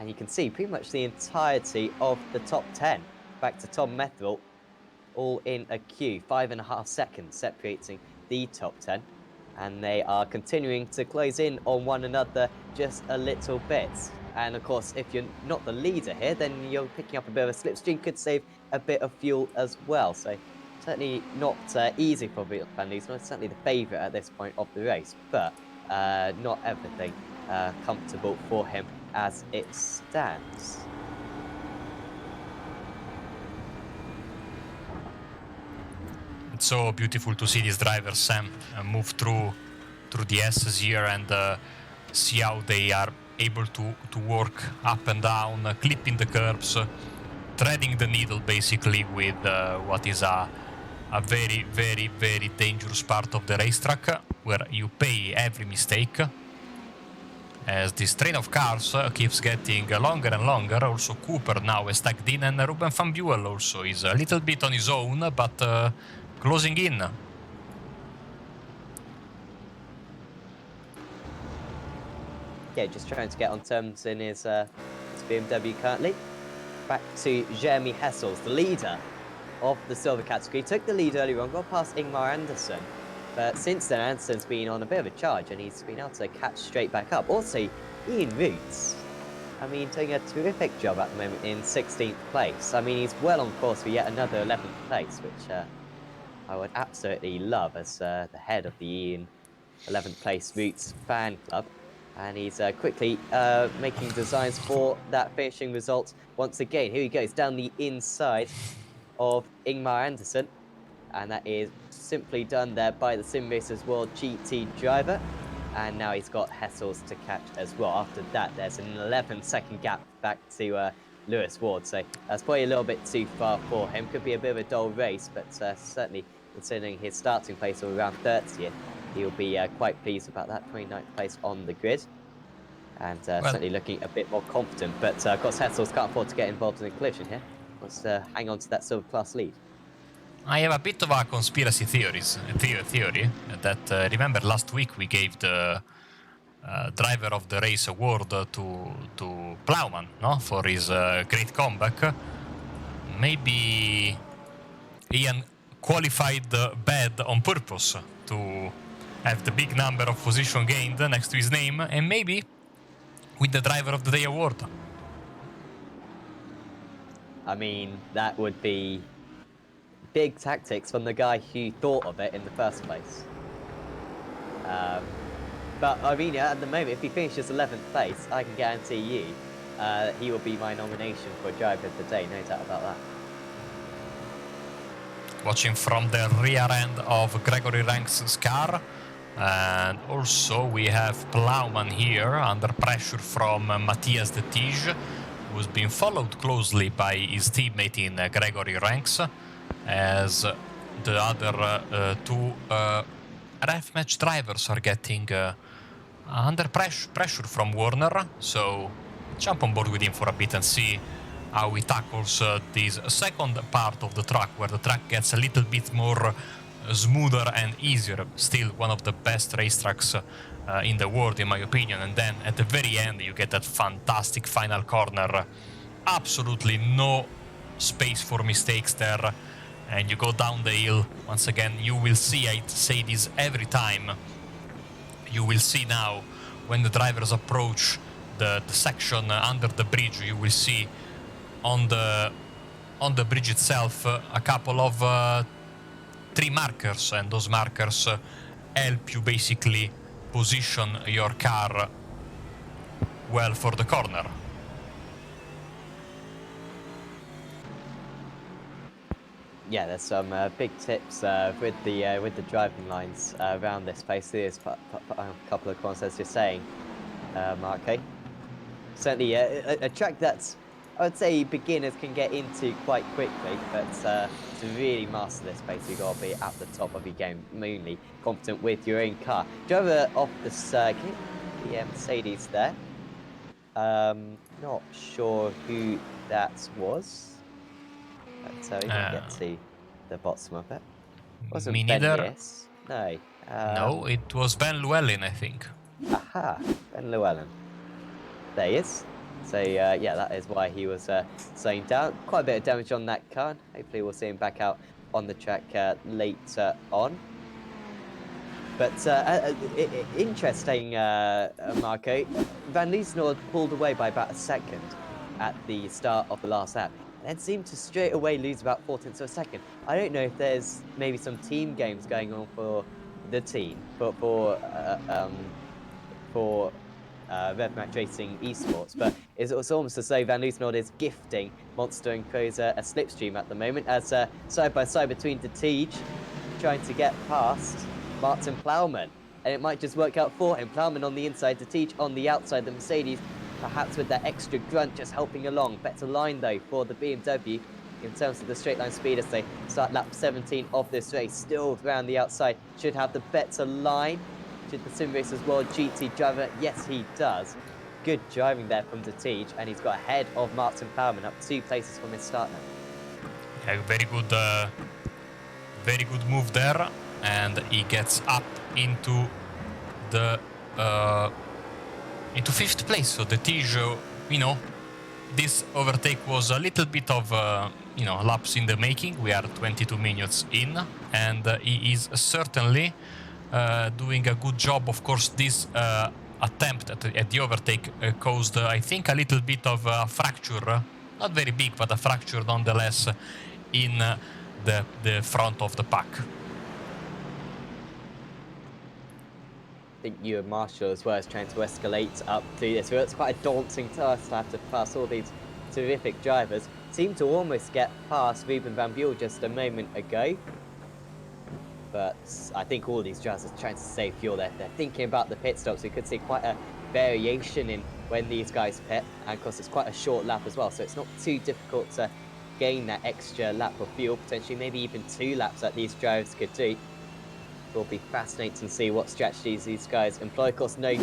And you can see pretty much the entirety of the top 10 back to Tom Methrel, all in a queue. 5.5 seconds separating the top 10. And they are continuing to close in on one another just a little bit. And of course, if you're not the leader here, then you're picking up a bit of a slipstream, could save a bit of fuel as well. So certainly not easy for Van Nistelrooy, certainly the favourite at this point of the race, but not everything comfortable for him as it stands. It's so beautiful to see these drivers, Sam, move through the S's here and see how they are able to work up and down, clipping the curbs, threading the needle basically with what is a very, very, very dangerous part of the racetrack where you pay every mistake. As this train of cars keeps getting longer and longer. Also Cooper now is tagged in, and Ruben van Buel also is a little bit on his own, but closing in. Yeah, just trying to get on terms in his BMW currently. Back to Jeremy Hessels, the leader of the silver category. Took the lead earlier on, got past Ingmar Andersen. But since then, Andersen's been on a bit of a charge, and he's been able to catch straight back up. Also, Ian Roots, I mean, doing a terrific job at the moment in 16th place. I mean, he's well on course for yet another 11th place, which I would absolutely love as the head of the Ian 11th place Roots fan club. And he's quickly making designs for that finishing result once again. Here he goes, down the inside of Ingmar Andersen. And that is simply done there by the Simracersworld GT driver. And now he's got Hessels to catch as well. After that, there's an 11-second gap back to Lewis Ward. So that's probably a little bit too far for him. Could be a bit of a dull race, but certainly considering his starting place of around 30th, he'll be quite pleased about that 29th place on the grid. And certainly looking a bit more confident. But of course, Hessels can't afford to get involved in a collision here. Wants to hang on to that silver class lead. I have a bit of a conspiracy theory that remember last week we gave the driver of the race award to Plowman, no, for his great comeback. Maybe Ian qualified bad on purpose to have the big number of position gained next to his name, and maybe with the driver of the day award. I mean, that would be big tactics from the guy who thought of it in the first place. But I mean, at the moment, if he finishes 11th place, I can guarantee you he will be my nomination for driver of the day, no doubt about that. Watching from the rear end of Gregory Ranks' car. And also we have Plowman here under pressure from Matthias de Tige, who's been followed closely by his teammate in Gregory Ranks, as the other two ref match drivers are getting under pressure from Warner. So jump on board with him for a bit and see how he tackles this second part of the track, where the track gets a little bit more smoother and easier. Still one of the best racetracks in the world, in my opinion. And then at the very end, you get that fantastic final corner. Absolutely no space for mistakes there. And you go down the hill. Once again, you will see, I say this every time, you will see now when the drivers approach the section under the bridge, you will see on the bridge itself a couple of 3 markers, and those markers help you basically position your car well for the corner. Yeah, there's some big tips with the driving lines around this place. There's a couple of corners, as you're saying, Marco. Certainly a track that's, I would say, beginners can get into quite quickly, but to really master this place, you've got to be at the top of your game, mainly competent with your own car. Driver off the circuit, the Mercedes there. Not sure who that was. But we can get to the bottom of it. Wasn't me Ben neither. Lewis? No. No, it was Ben Llewellyn, I think. Aha, Ben Llewellyn. There he is. So yeah, that is why he was slowing down. Quite a bit of damage on that car. Hopefully we'll see him back out on the track later on. But interesting, Marco. Van Liesnoord pulled away by about a second at the start of the last lap, and then seemed to straight away lose about 4/10 of a second. I don't know if there's maybe some team games going on for the team, but for Rev Match Racing Esports, but it's almost as though Van Liesnoord is gifting Monster and Crows a slipstream at the moment, as side by side between De Tiege trying to get past Martin Plowman, and it might just work out for him. Plowman on the inside, De Tiege on the outside, the Mercedes perhaps with that extra grunt just helping along. Better line though for the BMW in terms of the straight line speed as they start lap 17 of this race. Still around the outside, should have the better line. Should the Simracersworld GT driver? Yes, he does. Good driving there from De Tiege, and he's got ahead of Martin Plowman, up 2 places from his start now. Yeah, very good move there, and he gets up into the into 5th place. So De Tiege, you know, this overtake was a little bit of you know, laps in the making. We are 22 minutes in, and he is certainly doing a good job. Of course, this attempt at the overtake caused, I think, a little bit of a fracture. Not very big, but a fracture nonetheless in the front of the pack. I think you and Marshall as well is trying to escalate up through this. Well, it's quite a daunting task to have to pass all these terrific drivers. Seemed to almost get past Ruben Van Buell just a moment ago. But I think all these drivers are trying to save fuel. They're thinking about the pit stops. We could see quite a variation in when these guys pit. And of course, it's quite a short lap as well. So it's not too difficult to gain that extra lap of fuel. Potentially maybe even 2 laps that these drivers could do. It will be fascinating to see what strategies these guys employ. Of course, no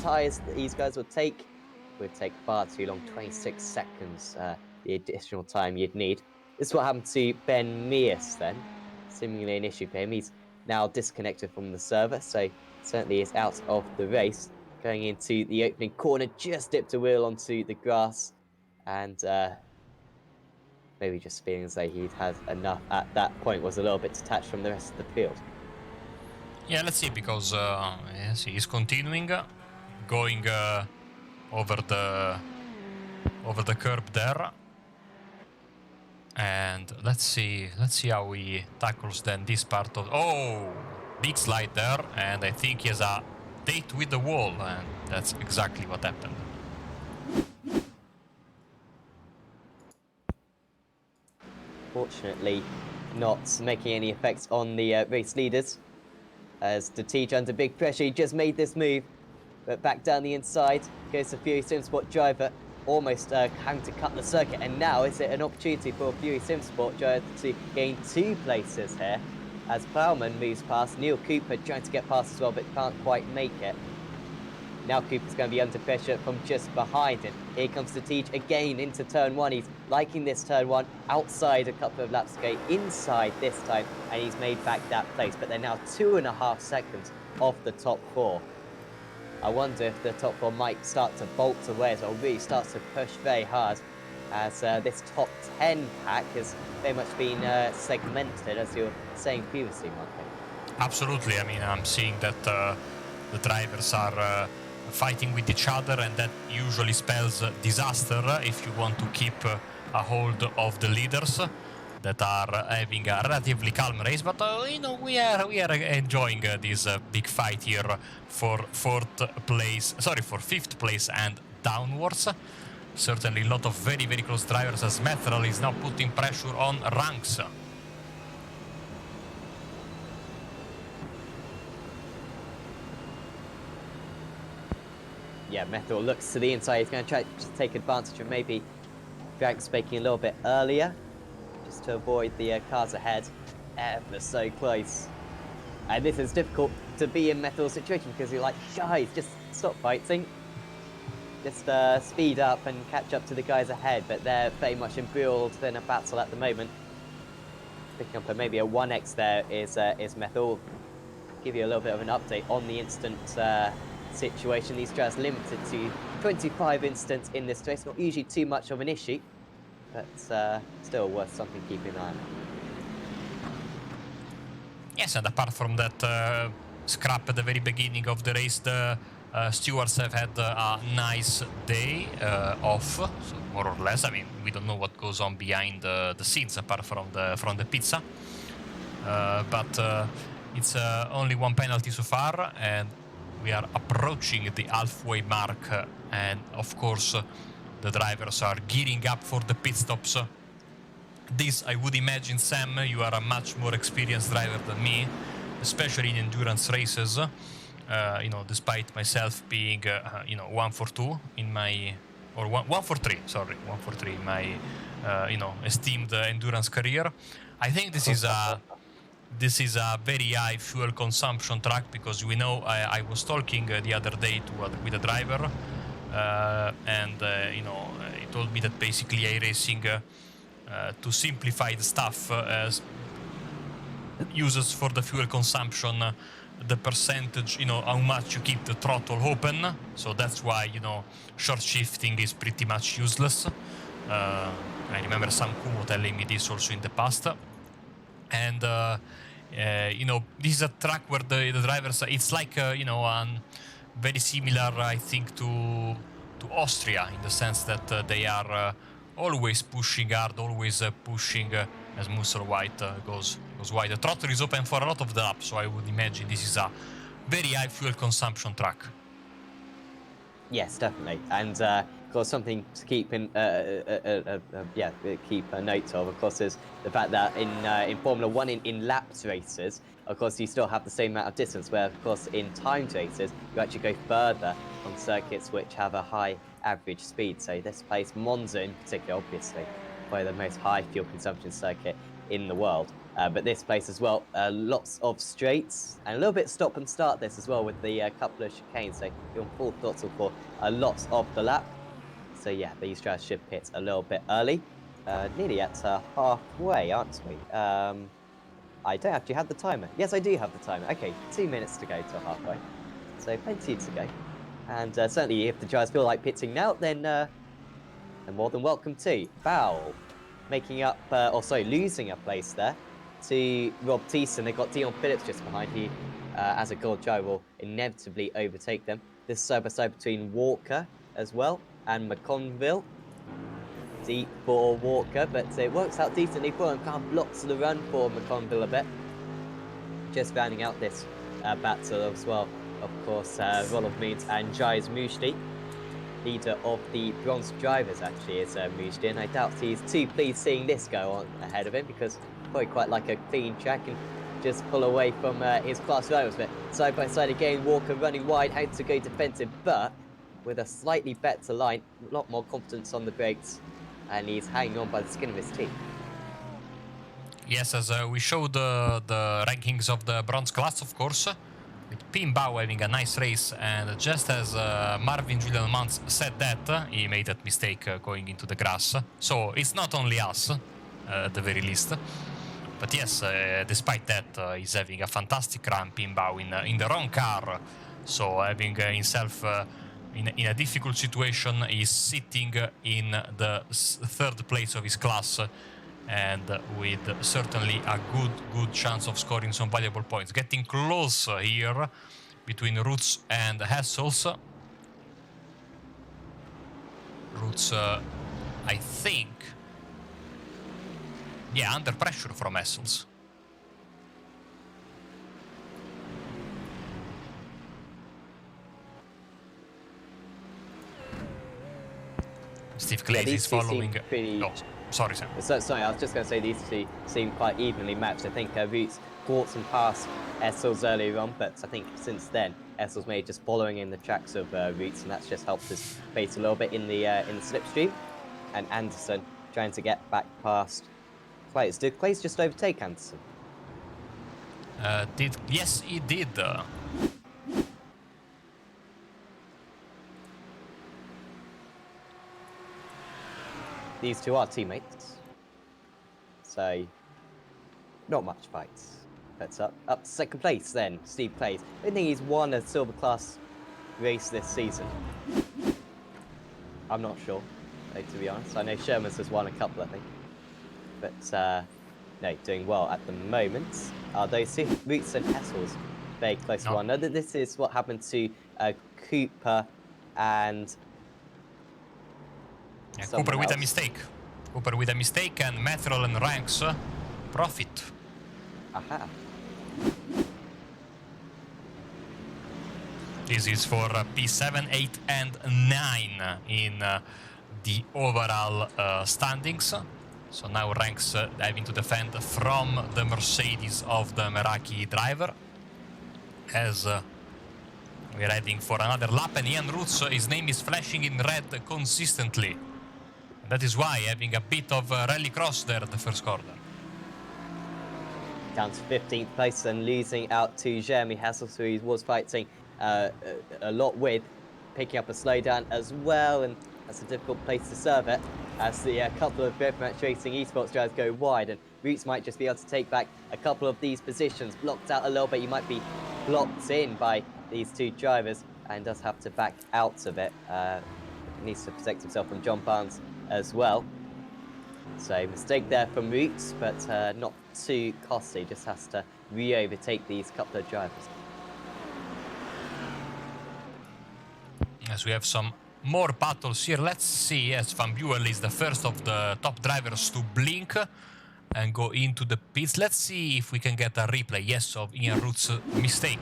tyres that these guys will take. It would take far too long, 26 seconds, the additional time you'd need. This is what happened to Ben Mears then. Seemingly an issue for him. He's now disconnected from the server, so certainly is out of the race. Going into the opening corner, just dipped a wheel onto the grass, and maybe just feeling as though he'd had enough at that point, was a little bit detached from the rest of the field. Yeah, let's see, because yes, he's continuing going over the curb there, and let's see how he tackles then this part of. Oh, big slide there, and I think he has a date with the wall, and that's exactly what happened. Fortunately, not making any effects on the race leaders. As De Tiege under big pressure, he just made this move, but back down the inside goes the Fury Simsport driver, almost having to cut the circuit. And now is it an opportunity for Fury Simsport driver to gain 2 places here, as Plowman moves past. Neil Cooper trying to get past as well, but can't quite make it. Now Cooper's going to be under pressure from just behind him. Here comes De Tiege again into turn 1. He's liking this turn 1, outside a couple of laps ago, inside this time, and he's made back that place. But they're now 2.5 seconds off the top 4. I wonder if the top 4 might start to bolt away as well, really starts to push very hard, as this top 10 pack has very much been segmented, as you were saying previously, Marco. Absolutely. I mean, I'm seeing that the drivers are fighting with each other, and that usually spells disaster if you want to keep a hold of the leaders that are having a relatively calm race. But you know, we are enjoying this big fight here for 5th place and downwards. Certainly a lot of very close drivers, as Methrel is now putting pressure on ranks. Yeah, Methrel looks to the inside. He's going to try to take advantage of maybe Drax making a little bit earlier, just to avoid the cars ahead. Ever so close. And this is difficult to be in Methrel's situation, because you're like, guys, just stop fighting. Just speed up and catch up to the guys ahead. But they're very much embroiled in a battle at the moment. Picking up maybe a 1x there is Methrel. Give you a little bit of an update on the instant situation. These drivers limited to 25 incidents in this race, not usually too much of an issue, but still worth something keeping an eye on. Yes, and apart from that scrap at the very beginning of the race, the stewards have had a nice day off, so more or less. I mean, we don't know what goes on behind the scenes apart from the pizza, but it's only one penalty so far, and we are approaching the halfway mark, and of course the drivers are gearing up for the pit stops. This, I would imagine, Sam, you are a much more experienced driver than me, especially in endurance races. You know, despite myself being, you know, 1 for 2 in my, or 1 for 3, sorry, 1 for 3 in my, you know, esteemed endurance career. I think this is a very high fuel consumption track, because we know I was talking the other day with a driver, and you know, he told me that basically iRacing, to simplify the stuff, uses for the fuel consumption the percentage, you know, how much you keep the throttle open. So that's why, you know, short shifting is pretty much useless. I remember Sam Kumo telling me this also in the past. And you know, this is a track where the drivers, it's like you know, very similar, I think, to Austria, in the sense that they are always pushing hard, always pushing, as Musser White goes wide. The throttle is open for a lot of the lap, so I would imagine this is a very high fuel consumption track. Yes, definitely, and of course something to keep in keep a note of course, is the fact that in Formula One, in laps races, of course you still have the same amount of distance, where of course in timed races you actually go further on circuits which have a high average speed. So this place, Monza in particular, obviously probably the most high fuel consumption circuit in the world. But this place as well, lots of straights and a little bit stop and start this as well, with the couple of chicanes. So you're on full throttle for lots of the lap. So yeah, these drivers should pit a little bit early. Nearly at halfway, aren't we? I don't actually have the timer. Yes, I do have the timer. Okay, 2 minutes to go till halfway. So plenty to go. And certainly if the drivers feel like pitting now, then they're more than welcome to. Foul. Making up, losing a place there to Rob Thiessen. They've got Dion Phillips just behind. He, as a gold driver, will inevitably overtake them. This side-by-side between Walker as well and McConville. Deep for Walker, but it works out decently for him. Kind of blocks the run for McConville a bit. Just rounding out this battle as well, of course, Rolov Means and Jais Mushti. Leader of the bronze drivers actually is Mujdi, and I doubt he's too pleased seeing this go on ahead of him, because probably quite like a clean track and just pull away from his class rivals. But side by side again, Walker running wide, out to go defensive, but with a slightly better line, a lot more confidence on the brakes, and he's hanging on by the skin of his teeth. Yes, as we showed the rankings of the bronze class, of course, with Pim Bao having a nice race, and just as Marvin Julian Mans said that, he made that mistake going into the grass. So it's not only us, at the very least. But yes, despite that, he's having a fantastic run, Pim Bao, in the wrong car. So having himself in a difficult situation, he's sitting in the third place of his class, and with certainly a good chance of scoring some valuable points. Getting close here between Roots and Hessels. Roots, I think, yeah, under pressure from Hessels. Steve Clays is following. Pretty... Oh, sorry, Sam. Sorry, I was just going to say these two seem quite evenly matched. I think Roots caught and passed Essels earlier on, but I think since then Essels may just following in the tracks of Roots, and that's just helped his pace a little bit in the slipstream. And Anderson trying to get back past Clays. Did Clays just overtake Anderson? Yes, he did. These two are teammates, so not much fights. That's up to second place then, Steve Clays. I don't think he's won a silver class race this season? I'm not sure, to be honest. I know Sherman's has won a couple, I think. But, no, doing well at the moment. Those two, Roots and Hessels, very close to one. No, this is what happened to Cooper and... Yeah, Cooper with else. a mistake. Cooper with a mistake, and Methrol and Ranks profit. Aha. This is for P7, 8, and 9 in the overall standings. So now Ranks having to defend from the Mercedes of the Meraki driver. As we're heading for another lap, and Ian Roots, his name is flashing in red consistently. And that is why having a bit of rallycross there at the first corner. Down to 15th place and losing out to Jeremy Hassels, who he was fighting a lot with, picking up a slowdown as well, and that's a difficult place to serve it as the couple of Match Racing esports drivers go wide, and Roots might just be able to take back a couple of these positions. Blocked out a little bit, he might be blocked in by these two drivers and does have to back out of it. Needs to protect himself from John Barnes as well. So mistake there from Roots, but not too costly, just has to re-overtake these couple of drivers. As we have some more battles here, let's see, as Van Buel is the first of the top drivers to blink and go into the pits. Let's see if we can get a replay, yes, of Ian Roots' mistake.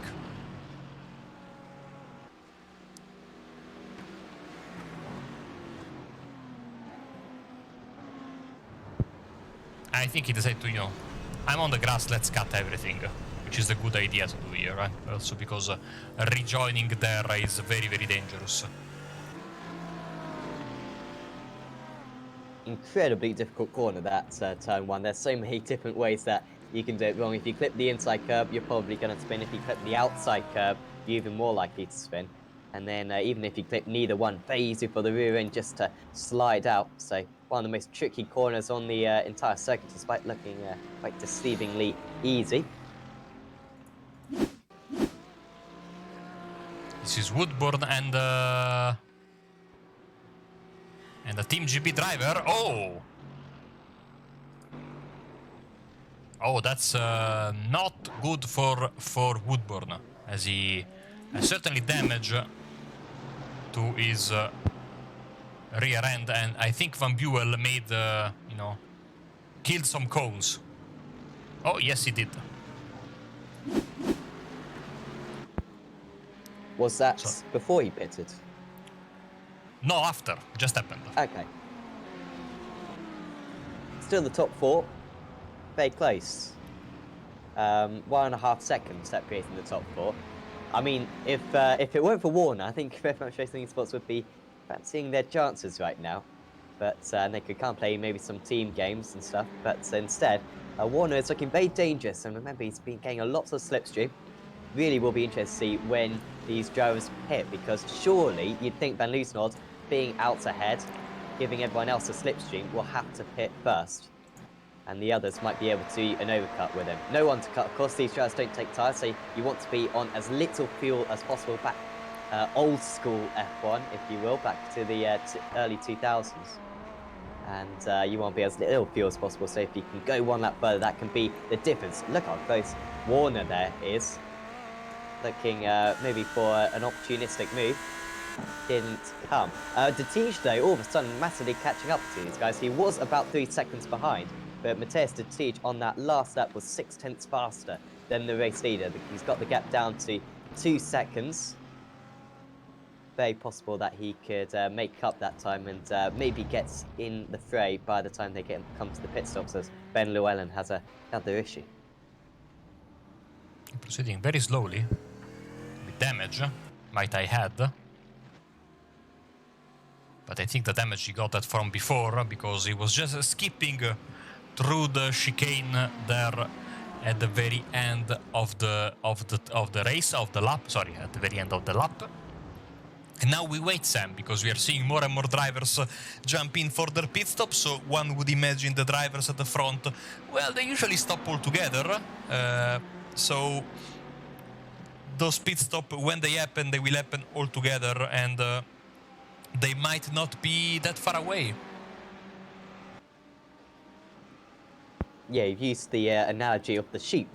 I think he decided to, you know, I'm on the grass, let's cut everything, which is a good idea to do here, right? Also because rejoining there is very, very dangerous. Incredibly difficult corner, that turn one. There's so many different ways that you can do it wrong. If you clip the inside curb, you're probably going to spin. If you clip the outside curb, you're even more likely to spin. And then even if you clip neither one, very easy for the rear end just to slide out. So one of the most tricky corners on the entire circuit, despite looking quite deceivingly easy. This is Woodburn and a Team GB driver. Oh, that's not good for Woodburn, as he certainly damage to his rear end, and I think Van Buel made, you know, killed some cones. Oh, yes, he did. Was that before he pitted? No, after. Just happened. Okay. Still the top four. Very close. 1.5 seconds separating the top four. I mean, if it weren't for Warner, I think Match Racing Esports would be fancying their chances right now. But they could come play maybe some team games and stuff. But instead, Warner is looking very dangerous. And remember, he's been getting a lot of slipstream. Really will be interested to see when these drivers pit, because surely you'd think Van Loosenholt, being out ahead, giving everyone else a slipstream, will have to pit first. And the others might be able to an overcut with him. No one to cut, of course, these drivers don't take tyres, so you want to be on as little fuel as possible, back old school F1, if you will, back to the early 2000s. And you want to be as little fuel as possible, so if you can go one lap further, that can be the difference. Look how close Warner there is. Looking maybe for an opportunistic move. Didn't come. Detij, though, all of a sudden massively catching up to these guys. He was about 3 seconds behind, but Matthias Detij on that last lap was 0.6 faster than the race leader. He's got the gap down to 2 seconds. Very possible that he could make up that time and maybe gets in the fray by the time they come to the pit stops, as Ben Llewellyn has another issue. Proceeding very slowly. Damage, might I add. But I think the damage he got that from before, because he was just skipping through the chicane there at the very end of the race, of the lap. Sorry, at the very end of the lap. And now we wait, Sam, because we are seeing more and more drivers jump in for their pit stop. So one would imagine the drivers at the front, well, they usually stop altogether. So those pit stops, when they happen, they will happen all together, and they might not be that far away. Yeah, you've used the analogy of the sheep,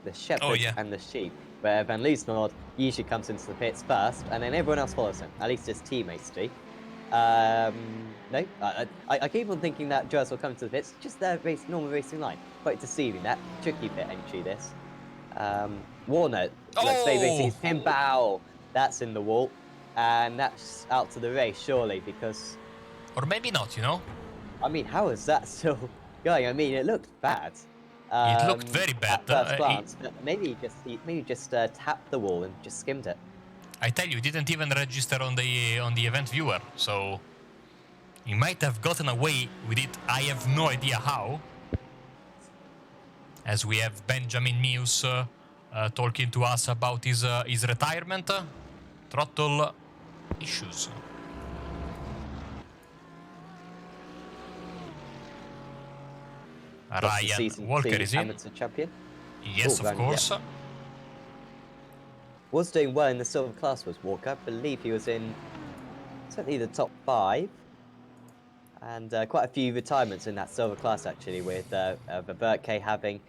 the shepherd and the sheep, where Van Liesnoord usually comes into the pits first, and then everyone else follows him. At least his teammates do. No, I keep on thinking that drivers will come into the pits, just their normal racing line. Quite deceiving, that tricky pit entry, this. Warner, let's say racing is Pinball. That's in the wall, and that's out to the race, surely, because... Or maybe not, you know? I mean, how is that still going? I mean, it looked bad. It looked very bad. At first glance, but maybe he just tapped the wall and just skimmed it. I tell you, it didn't even register on the event viewer, so he might have gotten away with it. I have no idea how. As we have Benjamin Mews talking to us about his retirement, throttle issues. Ryan Walker is in. Amateur champion. Yes, of course. Yeah. Was doing well in the silver class, was Walker. I believe he was in certainly the top 5. And quite a few retirements in that silver class, actually, with Verberke having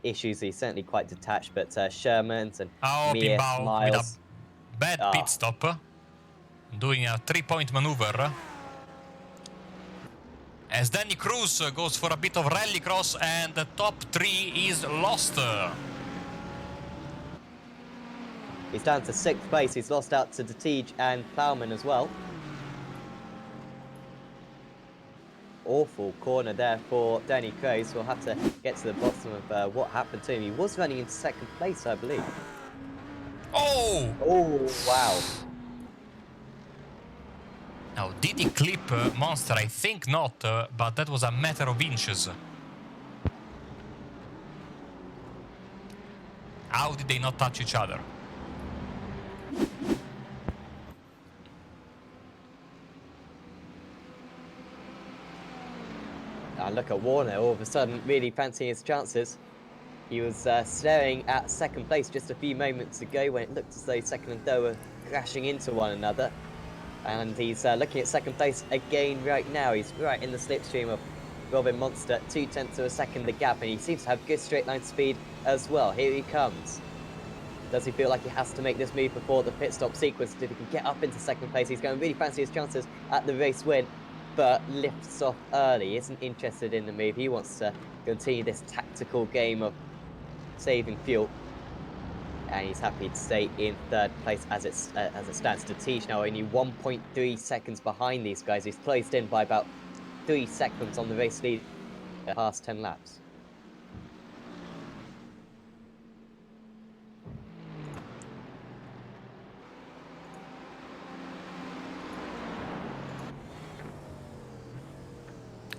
issues. He's certainly quite detached, but Sherman's and Mia Smiles. With a bad pit stop, doing a 3-point maneuver. As Danny Cruz goes for a bit of rallycross, and the top 3 is lost. He's down to 6th place. He's lost out to Detige and Plowman as well. Awful corner there for Danny Cruz. We'll have to get to the bottom of what happened to him. He was running in 2nd place, I believe. Oh! Oh, wow. Now, did he clip Monster? I think not, but that was a matter of inches. How did they not touch each other? And look at Warner, all of a sudden really fancying his chances. He was staring at 2nd place just a few moments ago when it looked as though 2nd and 3rd were crashing into one another. And he's looking at 2nd place again right now. He's right in the slipstream of Robin Monster, 0.2 of a second the gap, and he seems to have good straight line speed as well. Here he comes. Does he feel like he has to make this move before the pit stop sequence? If he can get up into 2nd place, he's going to really fancy his chances at the race win, but lifts off early. He isn't interested in the move. He wants to continue this tactical game of saving fuel. And he's happy to stay in 3rd place as it stands. Detige now only 1.3 seconds behind these guys. He's closed in by about 3 seconds on the race lead at past 10 laps.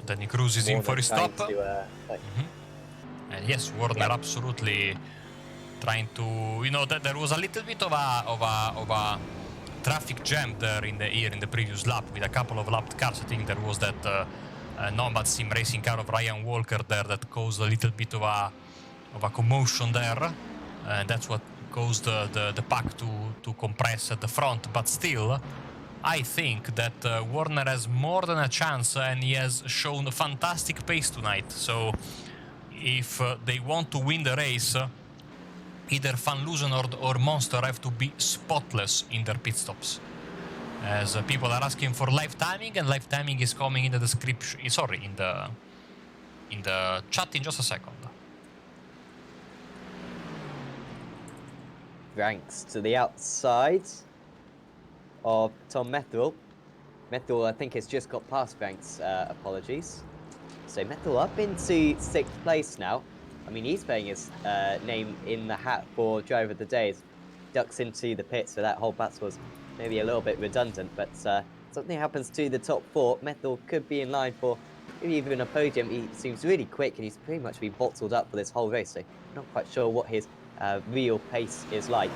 Danny Cruz is in for his stop. And yes, Warner absolutely trying to, you know, that there was a little bit of a traffic jam there here in the previous lap with a couple of lapped cars. I think there was that Nomad Sim Racing car of Ryan Walker there that caused a little bit of a commotion there, and that's what caused the pack to compress at the front. But still, I think that Warner has more than a chance, and he has shown a fantastic pace tonight. So if they want to win the race, either Van Loosenhoorn or Monster have to be spotless in their pit stops. As people are asking for live timing, and live timing is coming in the description. Sorry, in the chat in just a second. Ranks to the outside of Tom Methil. Methil, I think, has just got past Ranks. Apologies. So Methil up into 6th place now. I mean, he's putting his name in the hat for Driver of the Day. As ducks into the pit, so that whole battle was maybe a little bit redundant. But something happens to the top 4. Methil could be in line for maybe even a podium. He seems really quick, and he's pretty much been bottled up for this whole race. So I'm not quite sure what his real pace is like.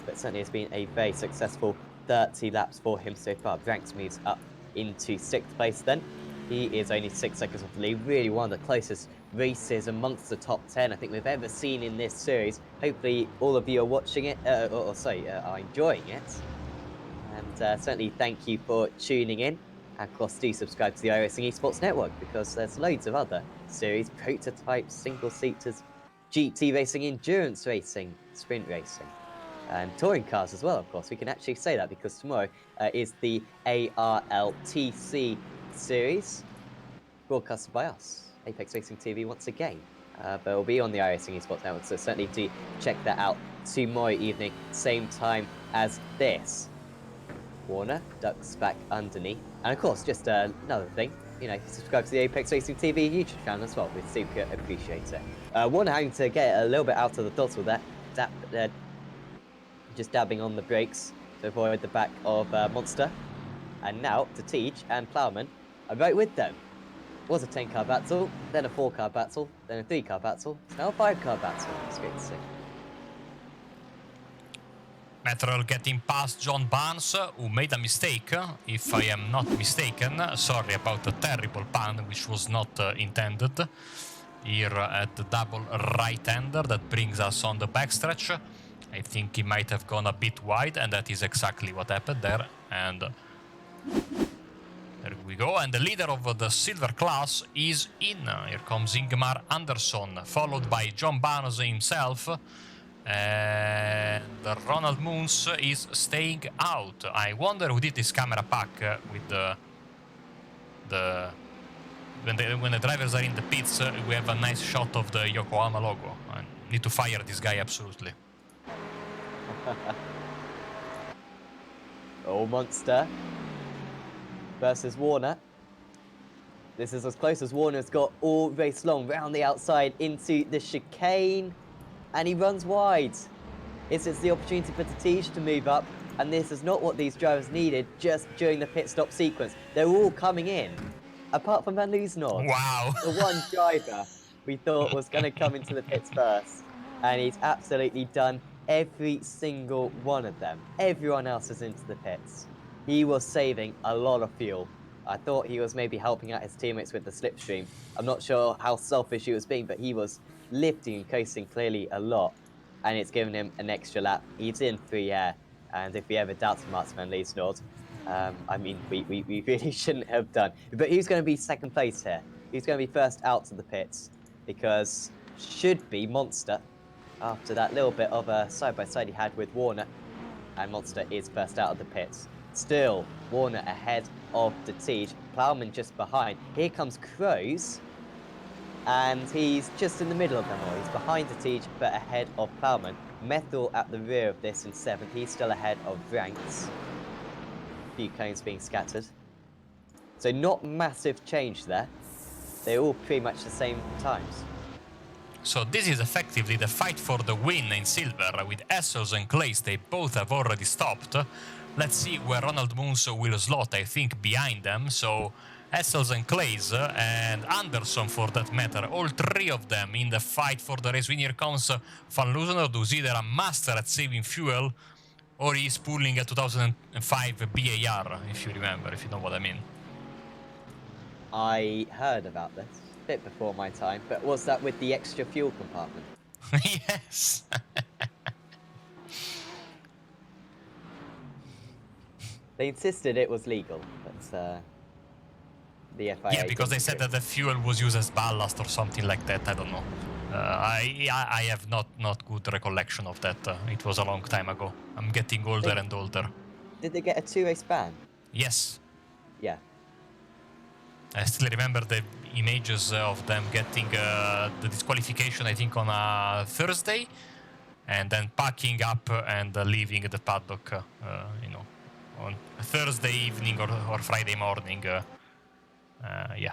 But certainly it's been a very successful 30 laps for him so far. Ranks moves up into 6th place then. He is only 6 seconds off the lead. Really one of the closest races amongst the top 10 I think we've ever seen in this series. Hopefully all of you are watching it, are enjoying it. And certainly thank you for tuning in. And of course, do subscribe to the iRacing Esports Network because there's loads of other series, prototypes, single-seaters, GT racing, endurance racing, sprint racing, and touring cars as well, of course. We can actually say that because tomorrow is the ARLTC series, broadcasted by us, Apex Racing TV once again. But it'll be on the iRacing Esports Network, so certainly do check that out tomorrow evening, same time as this. Warner ducks back underneath. And of course, just another thing, you know, subscribe to the Apex Racing TV YouTube channel as well. We'd super appreciate it. Warner having to get a little bit out of the throttle there. Just dabbing on the brakes to avoid the back of Monster. And now, Teach and Plowman are right with them. It was a 10-car battle, then a 4-car battle, then a 3-car battle. It's now a 5-car battle. It's great to see. Metrol getting past John Barnes, who made a mistake, if I am not mistaken. Sorry about the terrible pun, which was not intended. Here at the double right-hander that brings us on the backstretch. I think he might have gone a bit wide, and that is exactly what happened there. And there we go. And the leader of the silver class is in. Here comes Ingmar Andersson, followed by John Barnes himself. And Ronald Moons is staying out. I wonder who did this camera pack with when the drivers are in the pits. We have a nice shot of the Yokohama logo. I need to fire this guy absolutely. Oh, Monster versus Warner. This is as close as Warner's got all race long, round the outside into the chicane. And he runs wide. This is the opportunity for Teach to move up, and this is not what these drivers needed just during the pit stop sequence. They're all coming in, apart from Van Loosenord. Wow. The one driver we thought was going to come into the pits first, and he's absolutely done every single one of them. Everyone else is into the pits. He was saving a lot of fuel. I thought he was maybe helping out his teammates with the slipstream. I'm not sure how selfish he was being, but he was lifting and coasting clearly a lot, and it's given him an extra lap. He's in free air, and if we ever doubted Martin Van Loosenord, I mean, we really shouldn't have done. But who's going to be second place here? Who's going to be first out to the pits? Because should be Monster, after that little bit of a side-by-side he had with Warner, and Monster is first out of the pits. Still, Warner ahead of the Teach, Plowman just behind. Here comes Crows, and he's just in the middle of them all. He's behind the Teach, but ahead of Plowman. Methil at the rear of this in 7th. He's still ahead of Ranks. A few cones being scattered. So not massive change there. They're all pretty much the same times. So this is effectively the fight for the win in silver, with Essels and Clays. They both have already stopped. Let's see where Ronald Moons will slot, I think, behind them. So Essels and Clays and Anderson, for that matter, all three of them in the fight for the race win. Here comes Van Loosenord, who's either a master at saving fuel or he's pulling a 2005 BAR, if you remember, if you know what I mean. I heard about this a bit before my time, but was that with the extra fuel compartment? Yes. They insisted it was legal, but the FIA... Yeah, because they said that the fuel was used as ballast or something like that. I don't know. I have not good recollection of that. It was a long time ago. I'm getting older and older. Did they get a 2-race ban? Yes. Yeah. I still remember the images of them getting the disqualification, I think, on a Thursday, and then packing up and leaving the paddock, you know, on a Thursday evening or Friday morning. Yeah.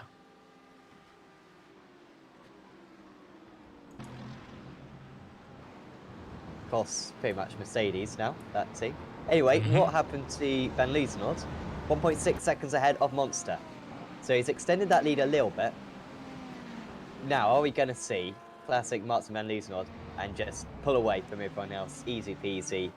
Of course, pretty much Mercedes now, that team. Anyway, what happened to Van Loosenord? 1.6 seconds ahead of Monster. So he's extended that lead a little bit. Now, are we going to see classic Martin Van Loosenord and just pull away from everyone else? Easy peasy,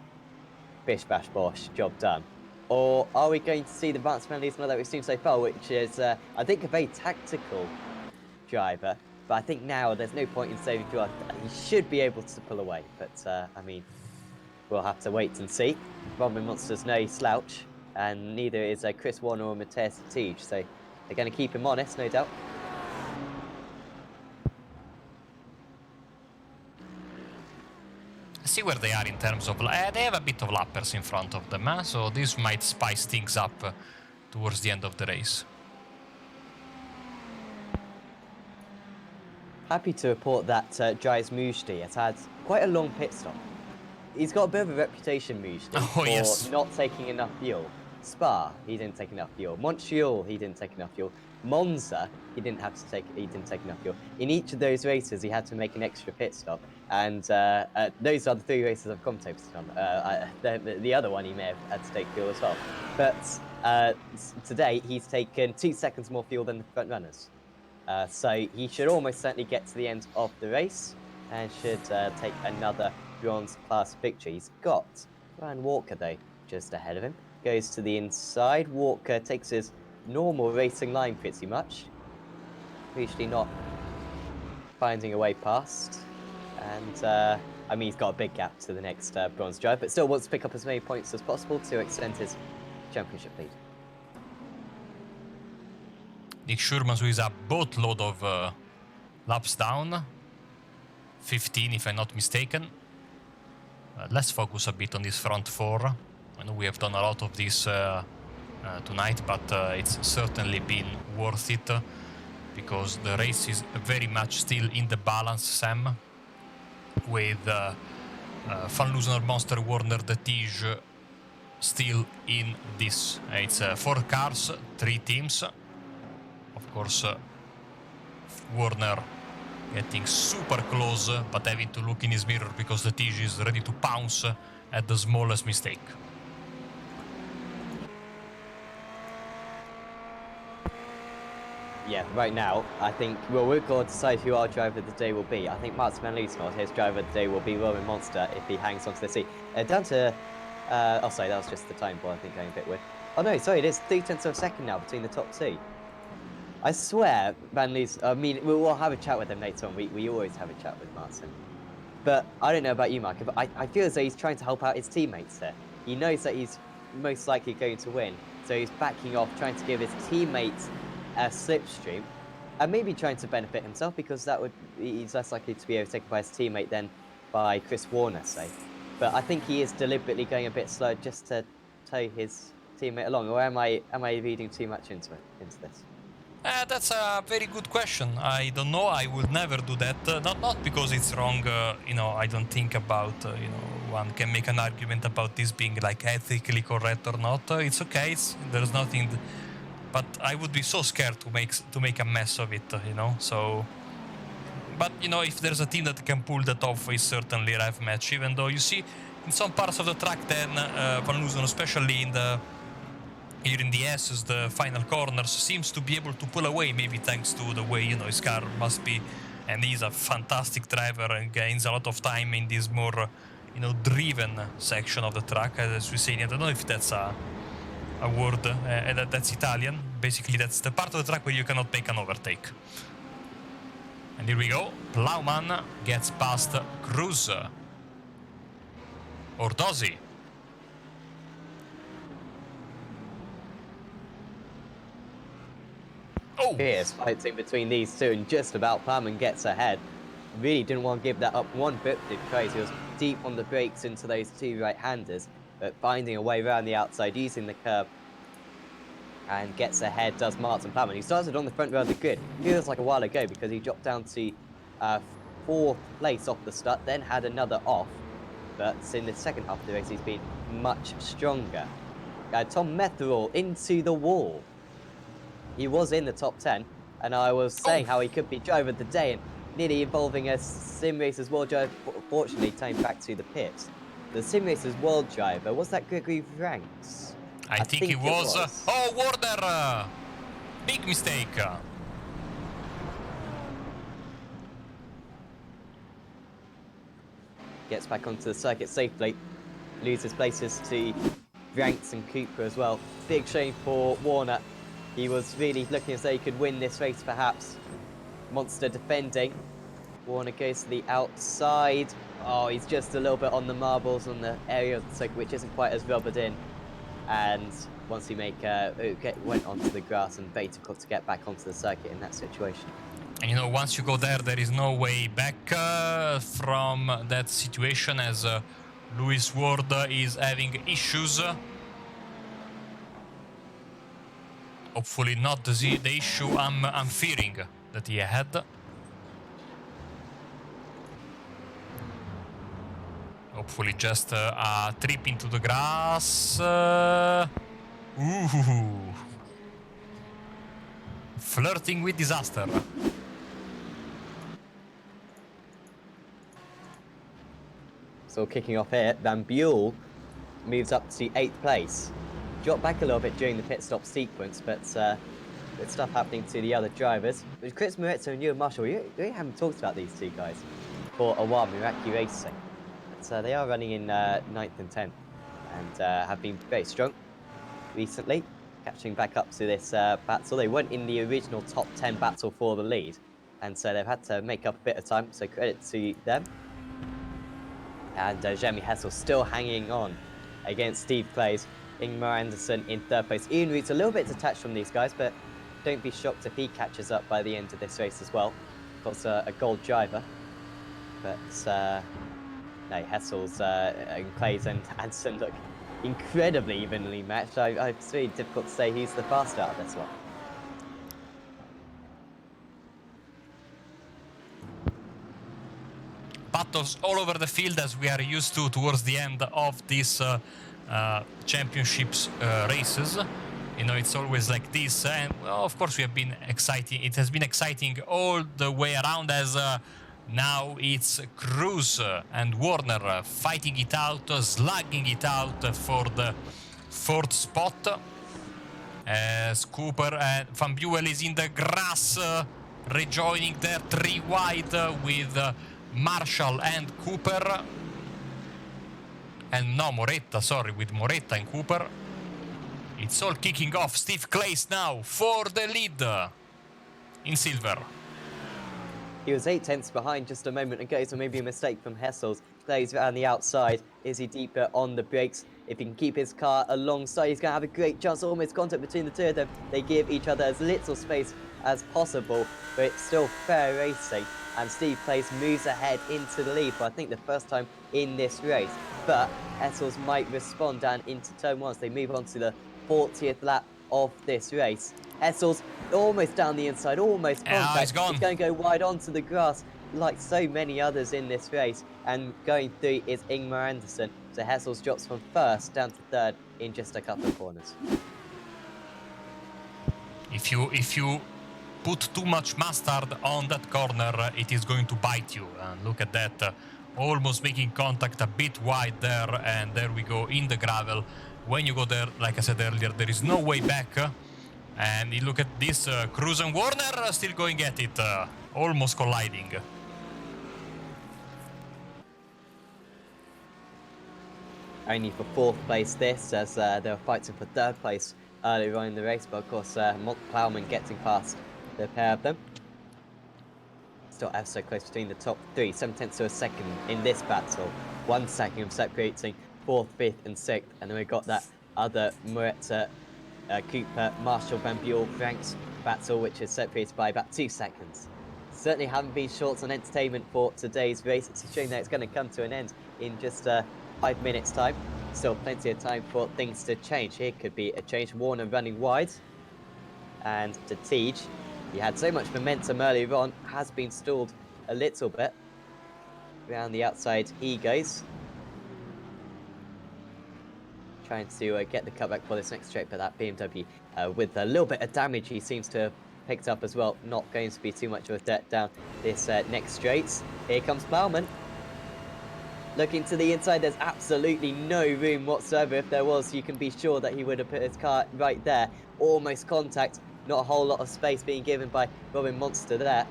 bish bash bosh, job done. Or are we going to see the Martin Van Loosenord that we've seen so far, which is, I think, a very tactical driver, But I think now there's no point in saving fuel. He should be able to pull away. But, I mean, we'll have to wait and see. Bombing Monster's no slouch, and neither is Chris Warner or Mateus Teege, so they're going to keep him honest, no doubt. See where they are in terms of... they have a bit of lappers in front of them, so this might spice things up towards the end of the race. Happy to report that Jais Mujdi has had quite a long pit stop. He's got a bit of a reputation, Mujdi, for not taking enough fuel. Spa, he didn't take enough fuel. Montreal, he didn't take enough fuel. Monza, he didn't take enough fuel. In each of those races, he had to make an extra pit stop. And those are the 3 races I've commentated on. The other one, he may have had to take fuel as well. But today, he's taken 2 seconds more fuel than the front runners. So he should almost certainly get to the end of the race and should take another bronze class victory. He's got Ryan Walker, though, just ahead of him. Goes to the inside. Walker takes his normal racing line pretty much. Usually not finding a way past. And, I mean, he's got a big gap to the next bronze drive, but still wants to pick up as many points as possible to extend his championship lead. Nick Schurman, who is a boatload of laps down. 15, if I'm not mistaken. Let's focus a bit on this front 4. I know we have done a lot of this tonight, but it's certainly been worth it because the race is very much still in the balance, Sam, with Van Loosener, Monster, Warner, the Tige still in this. It's 4 cars, 3 teams. Of course, Warner getting super close, but having to look in his mirror because the Tige is ready to pounce at the smallest mistake. Yeah, right now, I think, well, we're going to decide who our driver of the day will be. I think Martin Van Loosener, his driver of the day will be Roman Monster if he hangs onto the seat. Down to, oh, sorry, that was just the time ball, I think, going a bit weird. Oh, no, sorry, it is 0.3 of a second now between the top 2. I swear, Van Loosener, I mean, we'll have a chat with him later on. We always have a chat with Martin. But I don't know about you, Mark, but I feel as though he's trying to help out his teammates here. He knows that he's most likely going to win, so he's backing off, trying to give his teammates a slipstream, and maybe trying to benefit himself because he's less likely to be overtaken by his teammate than by Chris Warner, say. But I think he is deliberately going a bit slow just to tow his teammate along, or am I reading too much into this? That's a very good question. I don't know. I would never do that. Not because it's wrong. You know, I don't think about. You know, one can make an argument about this being like ethically correct or not. It's okay. There's nothing. But I would be so scared to make a mess of it, you know. So, but you know, if there's a team that can pull that off, it's certainly a rough match. Even though you see, in some parts of the track, then Van Loosener, especially here in the S's, the final corners, seems to be able to pull away. Maybe thanks to the way his car must be, and he's a fantastic driver and gains a lot of time in this more, driven section of the track, as we say. I don't know if that's a word, that's Italian. Basically, that's the part of the track where you cannot make an overtake. And here we go. Plowman gets past Cruz. Or does he? Oh! Fierce fighting between these two, and just about Plowman gets ahead. Really didn't want to give that up one bit because he was deep on the brakes into those 2 right-handers, but finding a way around the outside, using the curb, and gets ahead, does Martin Plowman. He started on the front row of the grid. Feels like a while ago because he dropped down to 4th place off the start, then had another off. But in the second half of the race, he's been much stronger. Tom Metherall into the wall. He was in the top 10, and I was saying how he could be driver of the day, and nearly involving a Simracersworld driver, fortunately, turning back to the pits. The Simracersworld driver, was that Gregory Ranks? I think it was. Oh, Warner! Big mistake. Gets back onto the circuit safely. Loses places to Ranks and Cooper as well. Big shame for Warner. He was really looking as though he could win this race, perhaps. Monster defending. Warner goes to the outside. Oh, he's just a little bit on the marbles on the area of the circuit, which isn't quite as rubbered in. And once he went onto the grass, and very difficult to get back onto the circuit in that situation. And you know, once you go there is no way back from that situation, as Lewis Ward is having issues. Hopefully not the issue I'm fearing that he had. Hopefully just a trip into the grass. Ooh. Flirting with disaster. So kicking off here, Van Buell moves up to 8th place. Dropped back a little bit during the pit stop sequence, but good stuff happening to the other drivers. With Chris Moretto and Ewan Marshall, we haven't talked about these two guys for a while, iRacing. But they are running in 9th and 10th, and have been very strong recently, catching back up to this battle. They weren't in the original top 10 battle for the lead, and so they've had to make up a bit of time, so credit to them. And Jeremy Hessel still hanging on against Steve Clays. Ingmar Anderson in 3rd place. Ian Root's a little bit detached from these guys, but don't be shocked if he catches up by the end of this race as well. Of course, a gold driver. But no, Hessel's and Clays and Anderson look incredibly evenly matched. It's really difficult to say who's the faster out of this one. Battles all over the field, as we are used to towards the end of these championships races. You know, it's always like this, and well, of course we have been exciting. It has been exciting all the way around, as now it's Cruz and Warner fighting it out, slugging it out for the 4th spot. As Cooper and Van Buell is in the grass, rejoining there 3 wide with Marshall and Cooper. And no, Moretta, sorry, with Moretta and Cooper. It's all kicking off. Steve Clays now for the lead in silver. He was 8 tenths behind just a moment ago, so maybe a mistake from Hessel's. Clays around the outside. Is he deeper on the brakes? If he can keep his car alongside, he's going to have a great chance. Almost contact between the two of them. They give each other as little space as possible, but it's still fair racing. And Steve Clays moves ahead into the lead for, I think, the first time in this race. But Hessels might respond down into turn 1 as they move on to the 40th lap of this race. Hessels almost down the inside, almost contact. He's gone. He's going to go wide onto the grass like so many others in this race. And going through is Ingmar Anderson. So Hessels drops from 1st down to 3rd in just a couple of corners. If you put too much mustard on that corner, it is going to bite you. And look at that, almost making contact a bit wide there, and there we go in the gravel. When you go there, like I said earlier, there is no way back. And you look at this, Cruz and Warner still going at it, almost colliding. Only for 4th place this, as they were fighting for 3rd place earlier on in the race, but of course Plowman getting past the pair of them. Still ever so close between the top 3, 7 tenths to a second in this battle. 1 second separating 4th, 5th and 6th, and then we've got that other Moretta, Cooper, Marshall, Van Buell, Franks battle, which is separated by about 2 seconds. Certainly haven't been short on entertainment for today's race. It's showing that it's going to come to an end in just 5 minutes time. Still plenty of time for things to change. Here could be a change. Warner running wide, and to Teej, he had so much momentum earlier on, has been stalled a little bit. Around the outside he goes, trying to get the cutback for this next straight, but that BMW with a little bit of damage he seems to have picked up as well. Not going to be too much of a threat down this next straight. Here comes Plowman. Looking to the inside, there's absolutely no room whatsoever. If there was, you can be sure that he would have put his car right there. Almost contact, not a whole lot of space being given by Robin Monster there.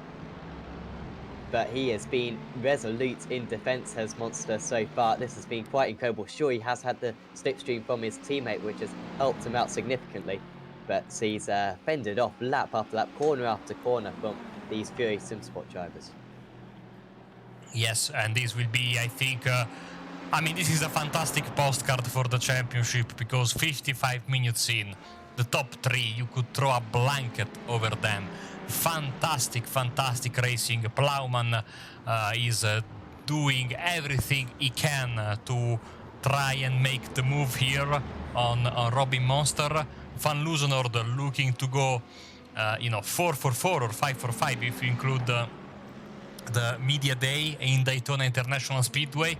But he has been resolute in defence, has Monster, so far. This has been quite incredible. Sure, he has had the slipstream from his teammate, which has helped him out significantly. But he's fended off lap after lap, corner after corner from these Fury SimSport drivers. Yes, and this will be, I think, I mean, this is a fantastic postcard for the championship because 55 minutes in, the top 3, you could throw a blanket over them. Fantastic, fantastic racing. Plowman is doing everything he can to try and make the move here on Robin Monster. Van Loosenord looking to go, 4-4 or 5-5 if you include the media day in Daytona International Speedway,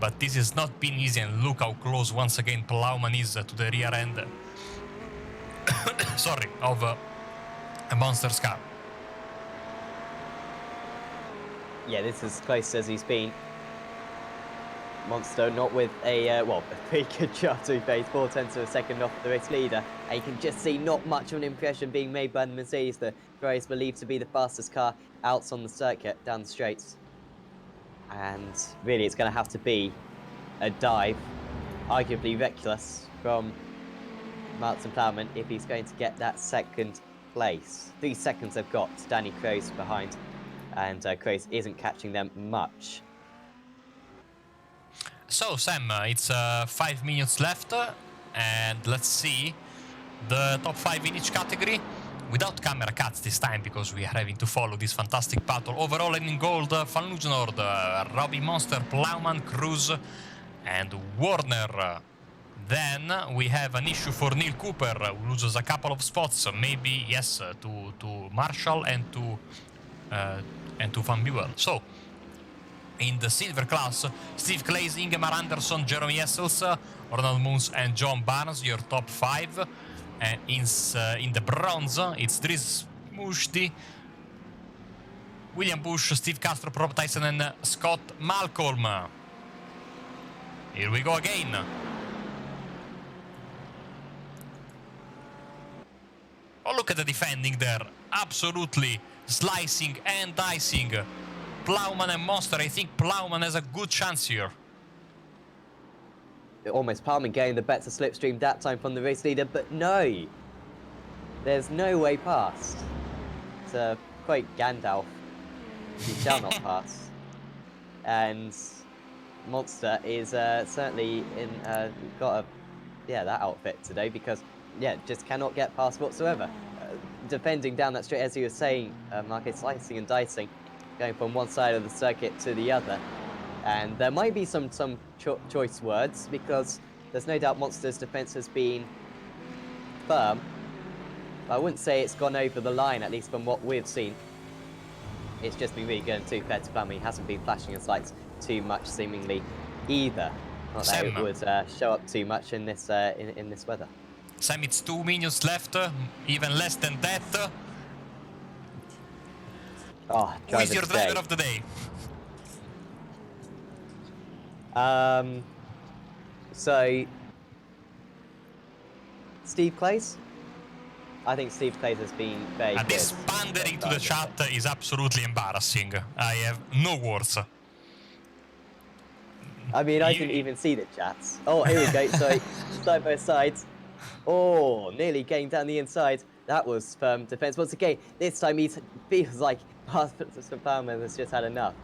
but this has not been easy, and look how close once again Plowman is to the rear end sorry, of a Monster's car. Yeah, this is as close as he's been. Monster not with a pretty good job to face 4/10 of a second off the race leader, and you can just see not much of an impression being made by the Mercedes. The Ferrari is believed to be the fastest car out on the circuit down the straights, and really it's going to have to be a dive, arguably reckless, from Martin Plowman if he's going to get that second place. 3 seconds they've got Danny Kroos behind, and Kroos isn't catching them much. So, Sam, it's 5 minutes left, and let's see the top 5 in each category. Without camera cuts this time, because we are having to follow this fantastic battle. Overall and in gold, Van Loosenord, Robbie Monster, Plowman, Cruz, and Warner. Then we have an issue for Neil Cooper, who loses a couple of spots, maybe, yes, to Marshall and to Van Buell. So, in the silver class, Steve Clays, Ingemar Anderson, Jeremy Essels, Ronald Moons, and John Barnes, your top 5. And in the bronze, it's Dries Mushdi, William Bush, Steve Castro, Rob Tyson, and Scott Malcolm. Here we go again. Oh, look at the defending there. Absolutely slicing and dicing. Plowman and Monster. I think Plowman has a good chance here. Almost Plowman getting the better slipstream that time from the race leader, but no! There's no way past. It's quite Gandalf. You shall not pass. And Monster is certainly in got that outfit today because just cannot get past whatsoever. Defending down that straight, as you were saying, Marcus, slicing and dicing, going from one side of the circuit to the other. And there might be some choice words because there's no doubt Monster's defense has been firm. But I wouldn't say it's gone over the line, at least from what we've seen. It's just been really good and too fair to Plowman. He hasn't been flashing his lights too much, seemingly, either. Not that it would show up too much in this in this weather. Sam, it's 2 minutes left, even less than that. Oh, who is your driver of the day? So Steve Clays. I think Steve Clays has been very good. This pandering to the chat is absolutely embarrassing. I have no words. I mean, I didn't even see the chats. Oh, here we go. So, side by side. Oh, nearly getting down the inside. That was firm defense. Once again, this time he feels like Plowman has just had enough.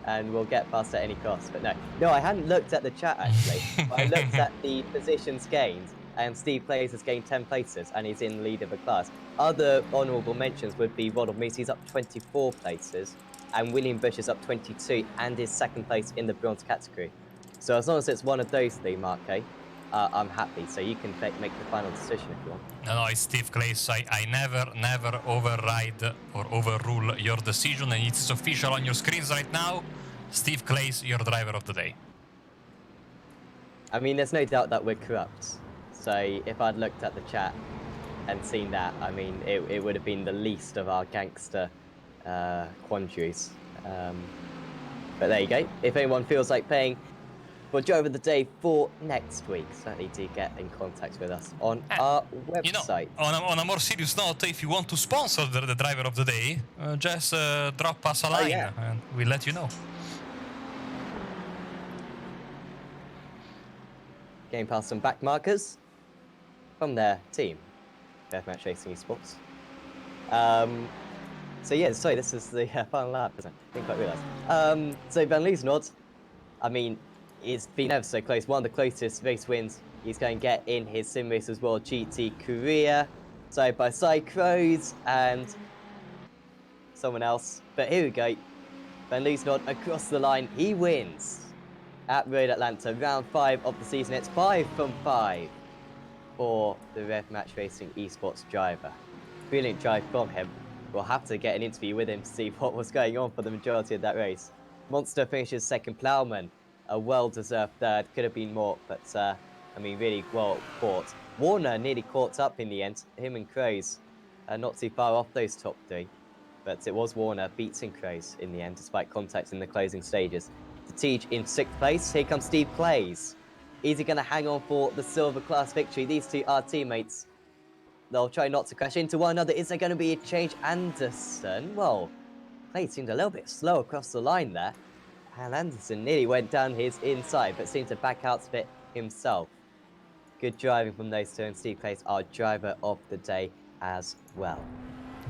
And we'll get past at any cost. But no, I hadn't looked at the chat, actually. I looked at the positions gained. And Steve Clays has gained 10 places, and he's in the lead of the class. Other honourable mentions would be Ronald Moose, he's up 24 places. And William Bush is up 22, and is second place in the bronze category. So as long as it's one of those three, Marco, I'm happy. So you can make the final decision if you want. No, it's Steve Clays. I never override or overrule your decision, and it's official on your screens right now. Steve Clays, your driver of the day. I mean, there's no doubt that we're corrupt. So if I'd looked at the chat and seen that, I mean, it would have been the least of our gangster quandaries. But there you go. If anyone feels like paying for driver of the day for next week, certainly do get in contact with us on our website. You know, on a more serious note, if you want to sponsor the driver of the day, just drop us a line and we'll let you know. Getting past some back markers from their team, Deathmatch Racing Esports. So yeah, sorry, this is the final lap, isn't it? Didn't quite realise. So Van Liesnord, I mean, it's been ever so close. One of the closest race wins he's going to get in his Simracersworld GT career. Side by side, Crows and someone else. But here we go. Van Liesnord across the line. He wins at Road Atlanta, round 5 of the season. It's 5 from 5 for the Rev Match Racing esports driver. Brilliant drive from him. We'll have to get an interview with him to see what was going on for the majority of that race. Monster finishes second, Plowman a well-deserved third. Could have been more, but I mean, really well fought. Warner nearly caught up in the end. Him and Crows not too far off those top 3. But it was Warner beating Crows in the end, despite contact in the closing stages. To Teach in 6th place. Here comes Steve Clays. Is he going to hang on for the silver class victory? These two are teammates. They'll try not to crash into one another. Is there going to be a change? Anderson, well, Clay seemed a little bit slow across the line there. And Anderson nearly went down his inside, but seemed to back out of it himself. Good driving from those two, and Steve Clays, our driver of the day as well.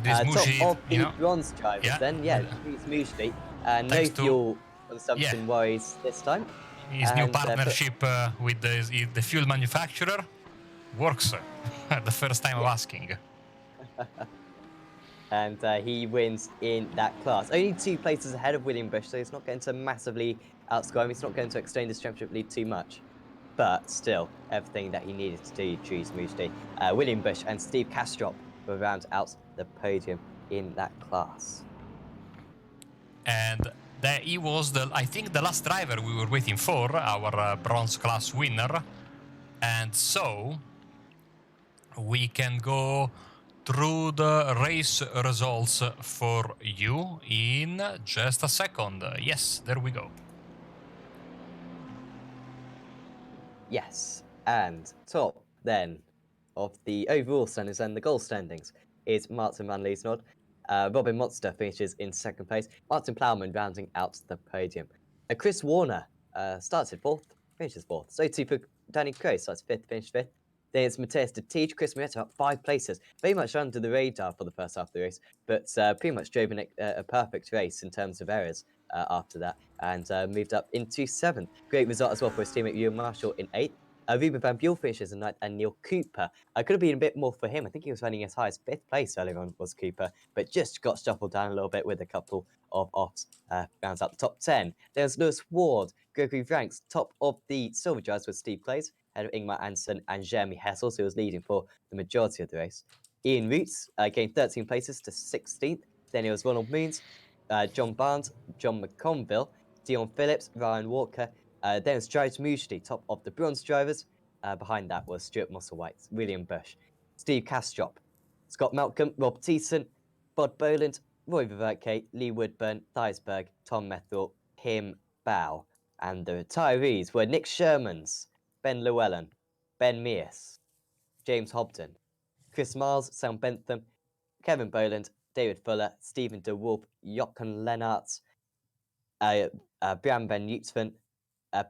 This Top Mushi, of the bronze drivers then, yeah, it's Mushi. No thanks to fuel consumption worries this time. his new And, partnership with the fuel manufacturer works the first time of asking. And he wins in that class. Only 2 places ahead of William Bush, so he's not going to massively outscore him. He's not going to extend his championship lead too much. But still, everything that he needed to do, choose Mushi. William Bush and Steve Castrop will round out the podium in that class. And he was I think the last driver we were waiting for, our bronze class winner. And so we can go through the race results for you in just a second. Yes, there we go. Yes, and top then of the overall standings and the goal standings is Martin van Liesnord. Robin Monster finishes in 2nd place. Martin Plowman rounding out the podium. Chris Warner started 4th, finishes 4th. So too for Danny Crow, starts 5th, finished 5th. Then it's Matthias de Teach, Chris Marietta up 5 places. Very much under the radar for the first half of the race, but pretty much drove a perfect race in terms of errors after that, and moved up into 7th. Great result as well for his teammate Ewan Marshall in 8th. Ruben Van Buel finishes in 9th, and Neil Cooper. Could have been a bit more for him. I think he was running as high as 5th place earlier on, was Cooper, but just got shuffled down a little bit with a couple of offs. Rounds out the top 10. There's Lewis Ward, Gregory Ranks, top of the silver jars with Steve Clays, ahead of Ingmar Andersen and Jeremy Hessels, who was leading for the majority of the race. Ian Roots gained 13 places to 16th. Then it was Ronald Moons, John Barnes, John McConville, Dion Phillips, Ryan Walker. Then it was Jared Mushti, top of the bronze drivers. Behind that was Stuart Musselwhite, William Bush, Steve Castrop, Scott Malcolm, Rob Thiessen, Bod Boland, Roy Viverke, Lee Woodburn, Theisberg, Tom Methel, Kim Bow. And the retirees were Nick Shermans, Ben Llewellyn, Ben Mears, James Hobden, Chris Miles, Sam Bentham, Kevin Boland, David Fuller, Stephen DeWolf, Jochen Lennart, Bram Van Nutsven,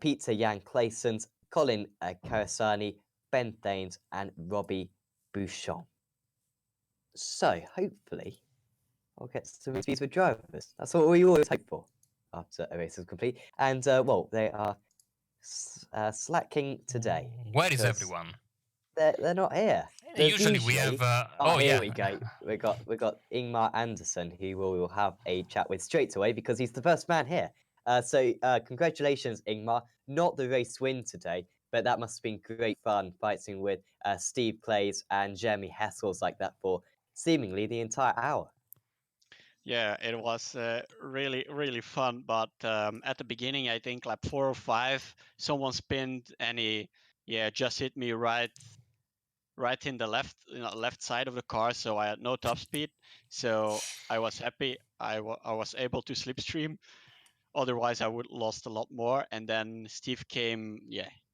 Peter Jan Claessens, Colin Karasani, Ben Thanes, and Robbie Bouchon. So, hopefully, I'll get some interviews with drivers. That's what we always hope for after a race is complete. And, well, they are slacking today. Where is everyone? They're not here. There's Usually we have. Here we go. We got Ingmar Andersen, who we'll have a chat with straight away because he's the first man here. So congratulations, Ingmar. Not the race win today, but that must have been great fun fighting with Steve Clays and Jeremy Hessels like that for seemingly the entire hour. Yeah, it was really, really fun. But at the beginning, I think like 4 or 5, someone spinned and he just hit me right in the left side of the car. So I had no top speed. So I was happy. I was able to slipstream. Otherwise, I would lost a lot more. And then Steve came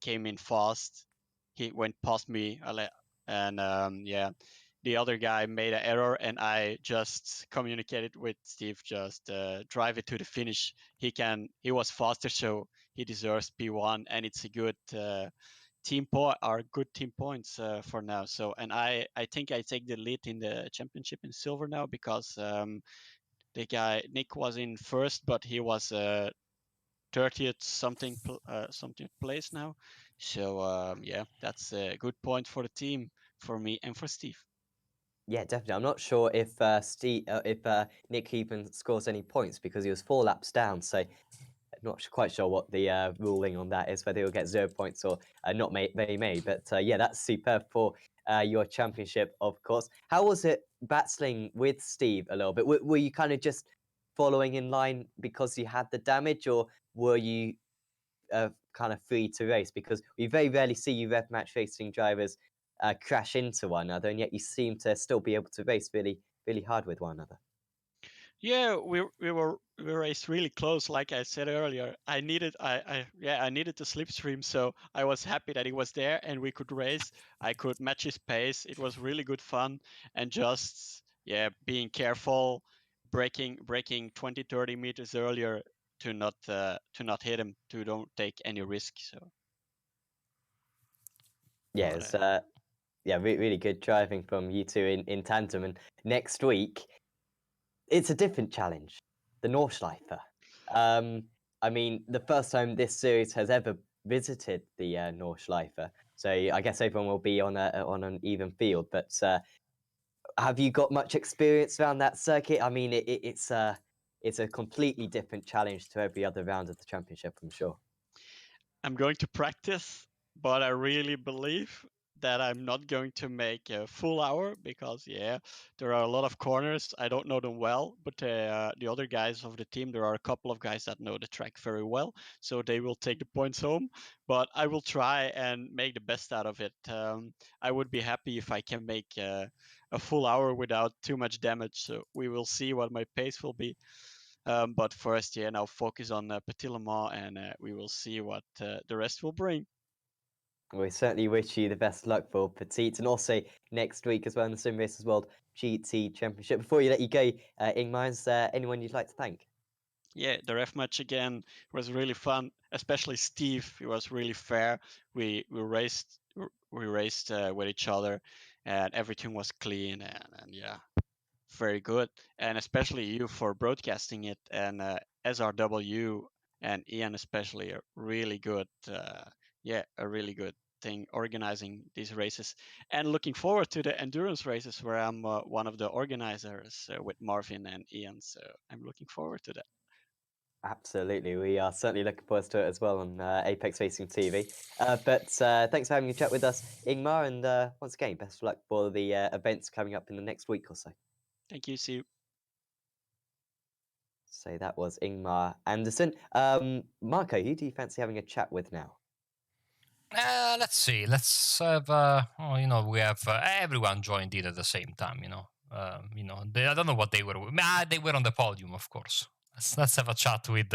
in fast. He went past me, and the other guy made an error, and I just communicated with Steve, just drive it to the finish. He was faster, so he deserves P1, and it's a good are good team points for now. So, and I think I take the lead in the championship in silver now because the guy Nick was in first, but he was 30th something place now. So yeah, that's a good point for the team, for me and for Steve. Yeah, definitely. I'm not sure if Nick even scores any points because he was 4 laps down. So I'm not quite sure what the ruling on that is, whether he'll get 0 points or they may. But yeah, that's superb for your championship, of course. How was it battling with Steve a little bit? Were you kind of just following in line because you had the damage, or were you kind of free to race? Because we very rarely see you rev match racing drivers crash into one another, and yet you seem to still be able to race really, really hard with one another. Yeah, we raced really close. Like I said earlier, I needed the slipstream, so I was happy that he was there and we could race. I could match his pace. It was really good fun, and just being careful, braking 20-30 meters earlier to not hit him, to don't take any risk. So Yeah, it's really good driving from you two in tandem. And next week, it's a different challenge, the Nordschleife. I mean, the first time this series has ever visited the Nordschleife, so I guess everyone will be on an even field. But have you got much experience around that circuit? I mean, it's a completely different challenge to every other round of the championship, I'm sure. I'm going to practice, but I really believe that I'm not going to make a full hour because, there are a lot of corners. I don't know them well, but the other guys of the team, there are a couple of guys that know the track very well, so they will take the points home. But I will try and make the best out of it. I would be happy if I can make a full hour without too much damage, so we will see what my pace will be. But first, now focus on Petit Le Mans, and we will see what the rest will bring. We certainly wish you the best luck for Petite, and also next week as well in the Simracersworld GT Championship. Before you let you go, Ingmar, is there anyone you'd like to thank? Yeah, the ref match again was really fun, especially Steve. He was really fair. We raced with each other, and everything was clean, and very good. And especially you for broadcasting it, and SRW and Ian especially are really good. A really good thing organizing these races, and looking forward to the endurance races where I'm one of the organizers with Marvin and Ian. So I'm looking forward to that. Absolutely, we are certainly looking forward to it as well on Apex Racing TV. But thanks for having a chat with us, Ingmar, and once again, best of luck for the events coming up in the next week or so. Thank you, Sue. So that was Ingmar Anderson. Marco, who do you fancy having a chat with now? Let's see. Let's have. We have everyone joined it at the same time. I don't know what they were. They were on the podium, of course. Let's have a chat with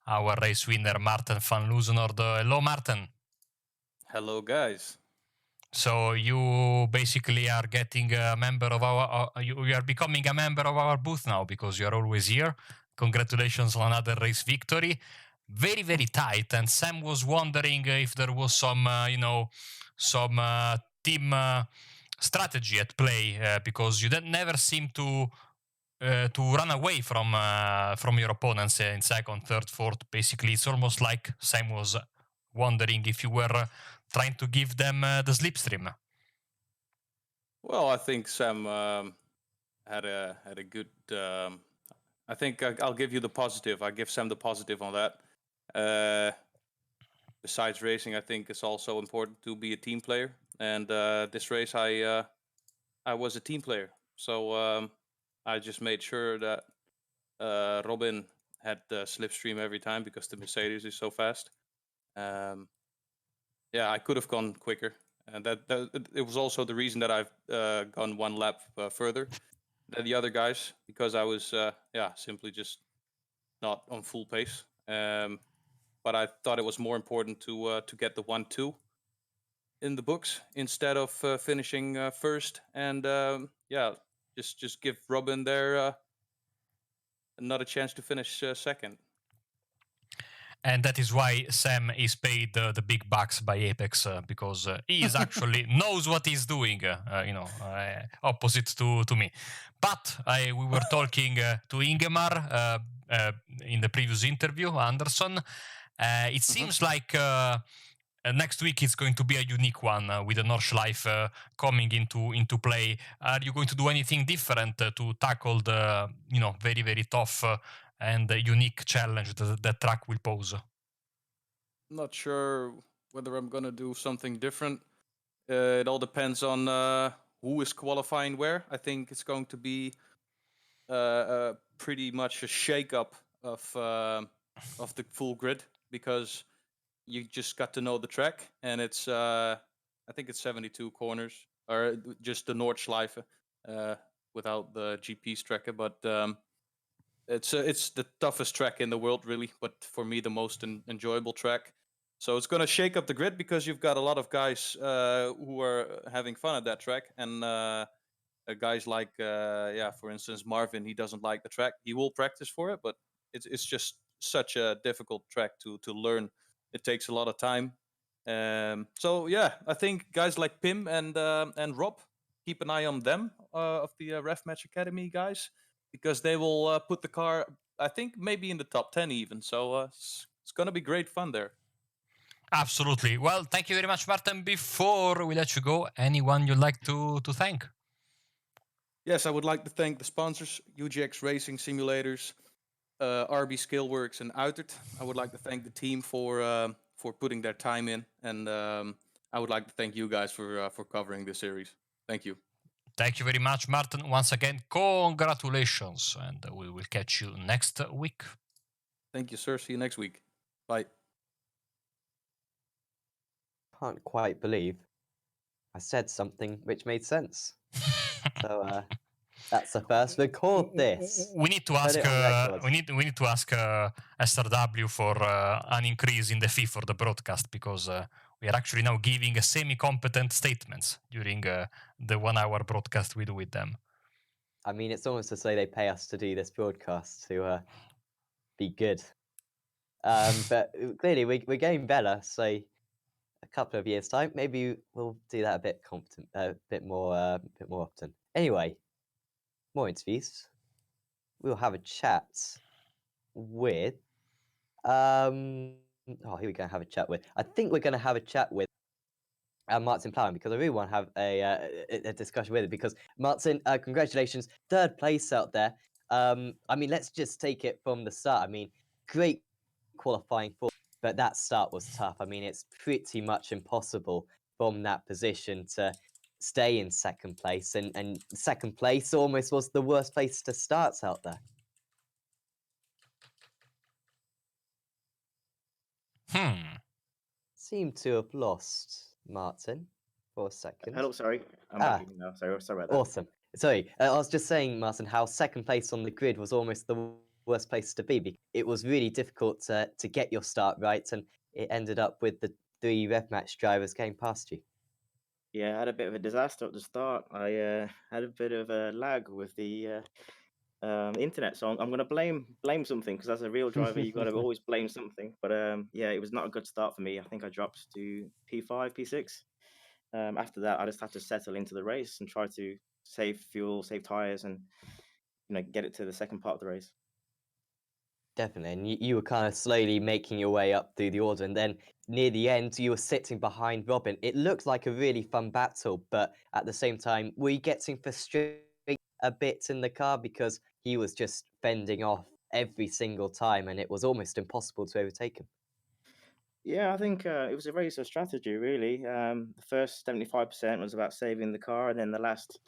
our race winner, Martin van Loosenord. Hello, Martin. Hello, guys. So you basically are getting a member of you are becoming a member of our booth now because you are always here. Congratulations on another race victory. Very, very tight. And Sam was wondering if there was some team strategy at play because you never seem to run away from your opponents in second, third, fourth. Basically, it's almost like Sam was wondering if you were trying to give them the slipstream. Well, I think Sam had a good. I think I'll give you the positive. I give Sam the positive on that. Besides racing, I think it's also important to be a team player. And this race, I was a team player, so I just made sure that Robin had the slipstream every time because the Mercedes is so fast. I could have gone quicker, and that it was also the reason that I've gone one lap further than the other guys because I was simply just not on full pace. But I thought it was more important to get the 1-2 in the books instead of finishing first, and just give Robin there another chance to finish second. And that is why Sam is paid the big bucks by Apex because he is actually knows what he's doing. Opposite to me. But we were talking to Ingemar in the previous interview, Anderson. It seems like next week it's going to be a unique one with the Nordschleife coming into play. Are you going to do anything different to tackle the very very tough and unique challenge that track will pose? Not sure whether I'm gonna do something different. It all depends on who is qualifying where. I think it's going to be pretty much a shake-up of the full grid because you just got to know the track, and it's I think it's 72 corners, or just the Nordschleife without the GP tracker, but it's the toughest track in the world, really, but for me the most enjoyable track. So it's going to shake up the grid because you've got a lot of guys who are having fun at that track, and guys like for instance Marvin. He doesn't like the track. He will practice for it, but it's just such a difficult track to learn. It takes a lot of time. So yeah, I think guys like Pim and Rob, keep an eye on them of the Ref Match Academy guys, because they will put the car, I think, maybe in the top 10 even. So it's going to be great fun there. Absolutely. Well, thank you very much, Martin. Before we let you go, anyone you'd like to thank? Yes, I would like to thank the sponsors, UGX Racing Simulators, RB Skillworks, and Uitert. I would like to thank the team for putting their time in, and I would like to thank you guys for covering this series. Thank you. Thank you very much, Martin. Once again, congratulations, and we will catch you next week. Thank you, sir. See you next week. Bye. Can't quite believe I said something which made sense. So that's the first. Record this. We need to Put ask. it on record. We need to ask SRW for an increase in the fee for the broadcast, because we are actually now giving semi-competent statements during the 1 hour broadcast we do with them. I mean, it's almost as though they pay us to do this broadcast to be good. But clearly, we're getting better. So a couple of years' time, maybe we'll do that a bit more often. Anyway, more interviews. We'll have a chat with. Oh, who are we going to have a chat with? I think we're going to have a chat with Martin Plowman, because I really want to have a discussion with him, because Martin, congratulations, 3rd place out there. I mean, let's just take it from the start. I mean, great qualifying for, but that start was tough. I mean, it's pretty much impossible from that position to stay in 2nd place, and 2nd place almost was the worst place to start out there. Seem to have lost Martin for a second. Hello, sorry. I'm back now. Sorry about that. Awesome. Sorry, I was just saying, Martin, how 2nd place on the grid was almost the worst place to be. Because it was really difficult to get your start right, and it ended up with the 3 rev match drivers getting past you. Yeah, I had a bit of a disaster at the start. I had a bit of a lag with the internet, so I'm going to blame something, because as a real driver, you've got to always blame something. But yeah, it was not a good start for me. I think I dropped to P5, P6. After that, I just had to settle into the race and try to save fuel, save tires, and get it to the second part of the race. Definitely, and you were kind of slowly making your way up through the order, and then near the end, you were sitting behind Robin. It looked like a really fun battle, but at the same time, were you getting frustrated a bit in the car, because he was just fending off every single time, and it was almost impossible to overtake him? Yeah, I think it was a race of strategy, really. The first 75% was about saving the car, and then the last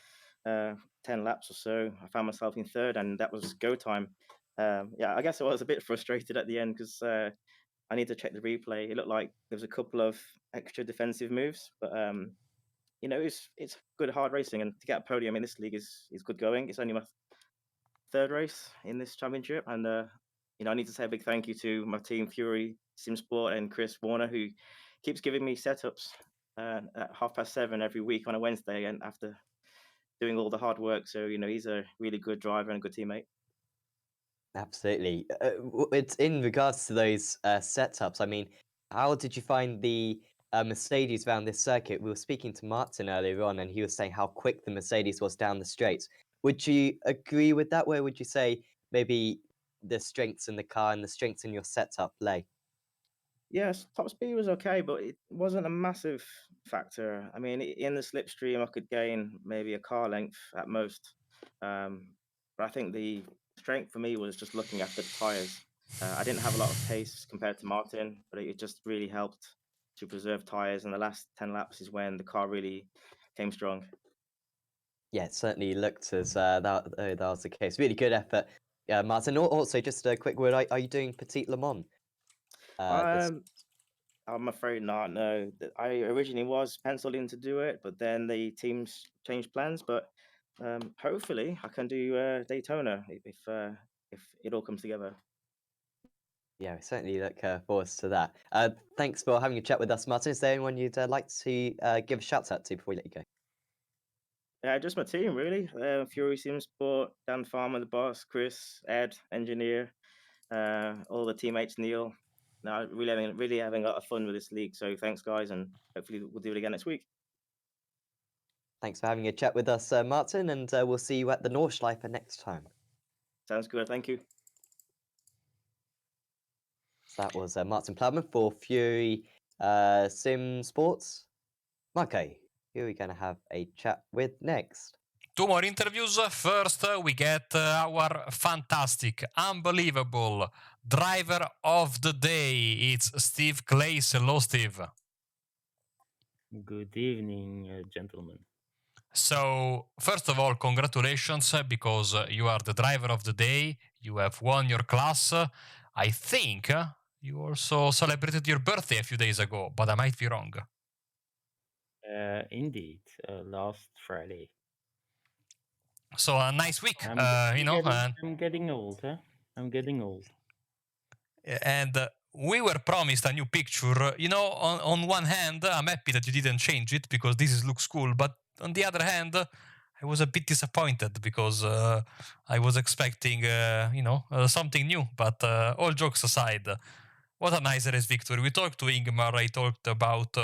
10 laps or so, I found myself in 3rd, and that was go time. Yeah, I guess I was a bit frustrated at the end, because I need to check the replay. It looked like there was a couple of extra defensive moves, but it's good hard racing, and to get a podium in this league is good going. It's only my 3rd race in this championship, and I need to say a big thank you to my team, Fury, SimSport, and Chris Warner, who keeps giving me setups at 7:30 every week on a Wednesday, and after doing all the hard work. So he's a really good driver and a good teammate. Absolutely. It's in regards to those setups. I mean, how did you find the Mercedes around this circuit? We were speaking to Martin earlier on, and he was saying how quick the Mercedes was down the straights. Would you agree with that? Where would you say maybe the strengths in the car and the strengths in your setup lay? Yes, top speed was okay, but it wasn't a massive factor. I mean, in the slipstream, I could gain maybe a car length at most. But I think the strength for me was just looking after the tires. I didn't have a lot of pace compared to Martin, but it just really helped to preserve tires. And the last 10 laps is when the car really came strong. Yeah, it certainly looked as that was the case. Really good effort, Martin. Also, just a quick word: are you doing Petit Le Mans? This Um, I'm afraid not. No, I originally was penciled in to do it, but then the teams changed plans. But hopefully, I can do Daytona if it all comes together. Yeah, we certainly look forward to that. Thanks for having a chat with us, Martin. Is there anyone you'd like to give a shout out to before we let you go? Yeah, just my team really. Fury Sim Sport, Dan Farmer, the boss, Chris, Ed, engineer, all the teammates, Neil. No, really having a lot of fun with this league. So thanks, guys, and hopefully we'll do it again next week. Thanks for having a chat with us, Martin, and we'll see you at the Nordschleife next time. Sounds good. Thank you. So that was Martin Plowman for Fury Sim Sports. Okay, who are we going to have a chat with next? Two more interviews. First, we get our fantastic, unbelievable driver of the day. It's Steve Clays. Hello, Steve. Good evening, gentlemen. So, first of all, congratulations because you are the driver of the day. You have won your class. I think you also celebrated your birthday a few days ago, but I might be wrong. Indeed, last Friday. So a nice week, I'm getting old, huh? I'm getting old. And we were promised a new picture. On one hand, I'm happy that you didn't change it because this looks cool. But on the other hand, I was a bit disappointed because I was expecting, something new. But all jokes aside, what a nice race victory. We talked to Ingmar. I talked about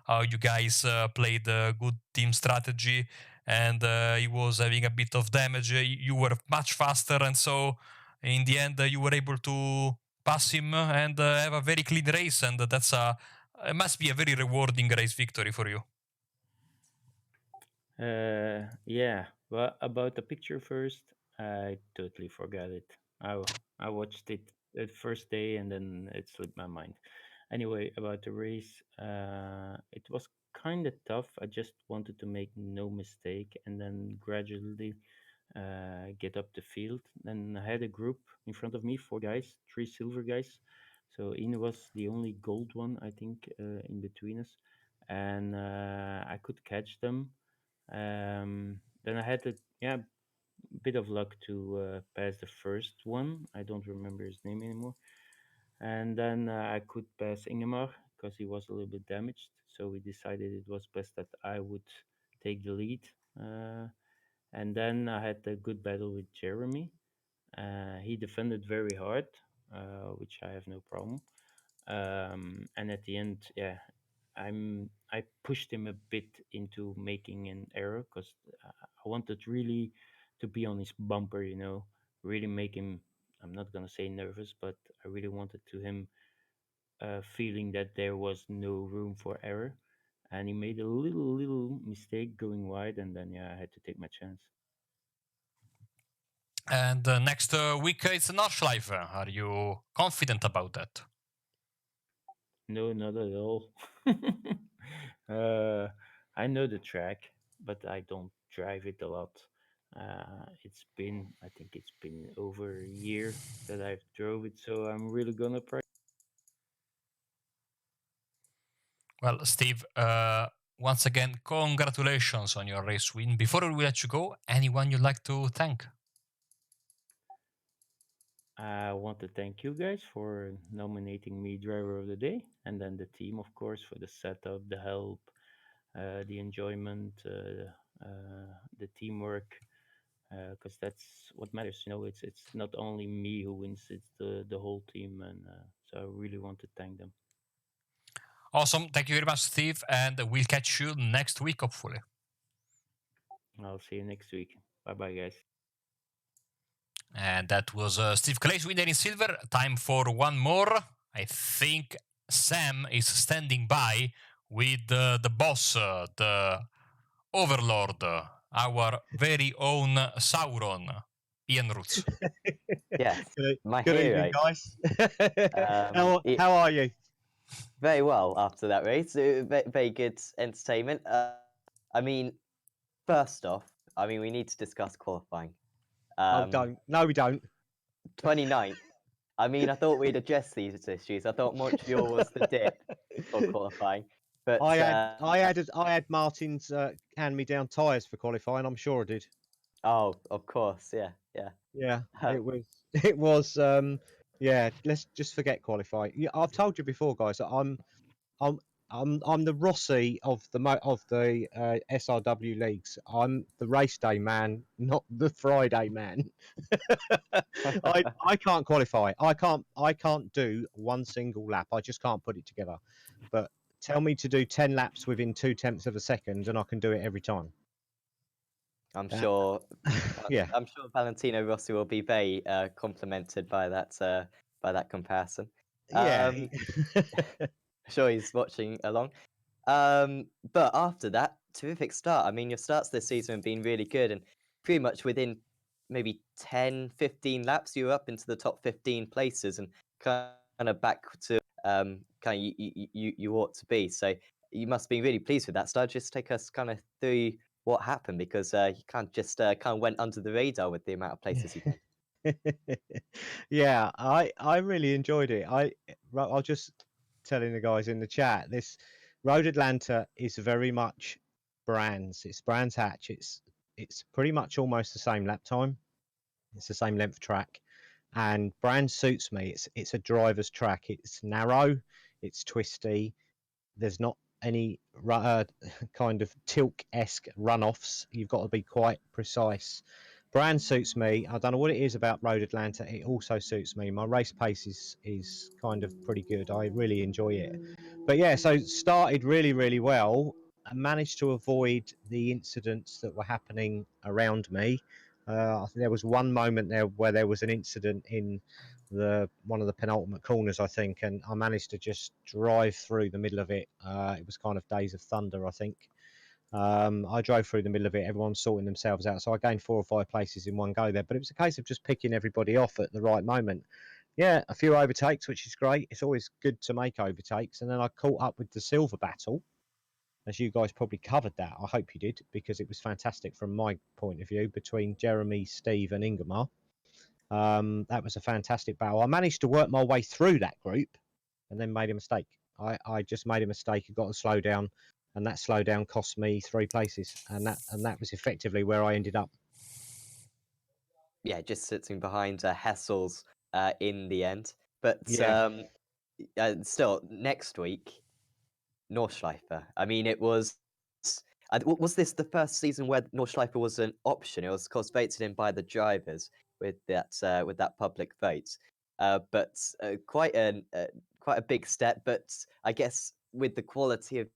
how you guys played good team strategy and he was having a bit of damage. You were much faster. And so in the end, you were able to pass him and have a very clean race. And it must be a very rewarding race victory for you. Yeah, well, about the picture first, I totally forgot it. I watched it the first day and then it slipped my mind. Anyway, about the race, it was kind of tough. I just wanted to make no mistake and then gradually get up the field. Then I had a group in front of me, 4 guys, 3 silver guys. So Ine was the only gold one, I think, in between us, and I could catch them. Then I had a bit of luck to pass the first one. I don't remember his name anymore. And then I could pass Ingemar because he was a little bit damaged. So we decided it was best that I would take the lead. And then I had a good battle with Jeremy. He defended very hard, which I have no problem. And at the end, yeah, I pushed him a bit into making an error because I wanted really to be on his bumper, really make him. I'm not gonna say nervous, but I really wanted to him feeling that there was no room for error, and he made a little mistake going wide, and then I had to take my chance. And next week, it's Nordschleife. Are you confident about that? No, not at all. I know the track, but I don't drive it a lot. I think it's been over a year that I've drove it, so I'm really gonna practice. Well, Steve, once again, congratulations on your race win. Before we let you go, anyone you'd like to thank? I want to thank you guys for nominating me driver of the day, and then the team, of course, for the setup, the help, the enjoyment, the teamwork. because that's what matters. It's not only me who wins; it's the whole team, and so I really want to thank them. Awesome. Thank you very much, Steve. And we'll catch you next week, hopefully. I'll see you next week. Bye bye, guys. And that was Steve Clay's winner in silver. Time for one more. I think Sam is standing by with the boss, the overlord, our very own Sauron, Ian Roots. Yes, my Good hero. evening, guys. It- how are you? Very well after that race. Very good entertainment. I mean, first off, I mean, we need to discuss qualifying. Oh, don't. No, we don't. 29th. I mean, I thought we'd address these issues. I thought Montreal was the dip for qualifying, but I had Martin's hand-me-down tyres for qualifying. I'm sure I did. oh, of course, yeah, yeah. Yeah, Uh, it was. It was. Yeah, let's just forget qualifying. Yeah, I've told you before, guys. That I'm the Rossi of the SRW leagues. I'm the race day man, not the Friday man. I can't qualify. I can't do one single lap. I just can't put it together. But tell me to do 10 laps within 2/10 of a second, and I can do it every time. I'm That- sure. Yeah. I'm sure Valentino Rossi will be very complimented by that comparison. Yeah. Sure he's watching along. But after that, terrific start. I mean, your starts this season have been really good, and pretty much within maybe 10, 15 laps, you were up into the top 15 places and kind of back to kind of you ought to be. So you must be really pleased with that start. Just take us kind of through what happened, because you can't just kind of went under the radar with the amount of places you gained. Yeah, I really enjoyed it. I'll just telling the guys in the chat, this Road Atlanta is very much Brands. It's Brands Hatch. It's pretty much almost the same lap time. It's the same length track, and Brands suits me. It's a driver's track. It's narrow, it's twisty. There's not any kind of Tilk-esque runoffs. You've got to be quite precise. Brand suits me. I don't know what it is about Road Atlanta. It also suits me. My race pace is kind of pretty good. I really enjoy it. But yeah, so started really well. I managed to avoid the incidents that were happening around me. I think there was one moment there where there was an incident in one of the penultimate corners, I think, and I managed to just drive through the middle of it. It was kind of Days of Thunder, I think. I drove through the middle of it. Everyone's sorting themselves out, so I gained 4 or 5 places in one go there. But it was a case of just picking everybody off at the right moment. Yeah, a few overtakes, which is great. It's always good to make overtakes. And then I caught up with the silver battle, as you guys probably covered that. I hope you did, because it was fantastic from my point of view, between Jeremy, Steve, and Ingemar. That was a fantastic battle. I managed to work my way through that group and then made a mistake. I just made a mistake and got a slowdown, and that slowdown cost me 3 places, and that was effectively where I ended up. Yeah, just sitting behind Hessel's in the end. But Yeah. still, next week, Nordschleife. I mean, it was. Was this the first season where Nordschleife was an option? It was, of course, voted in by the drivers with that public vote. But quite a big step. But I guess with the quality of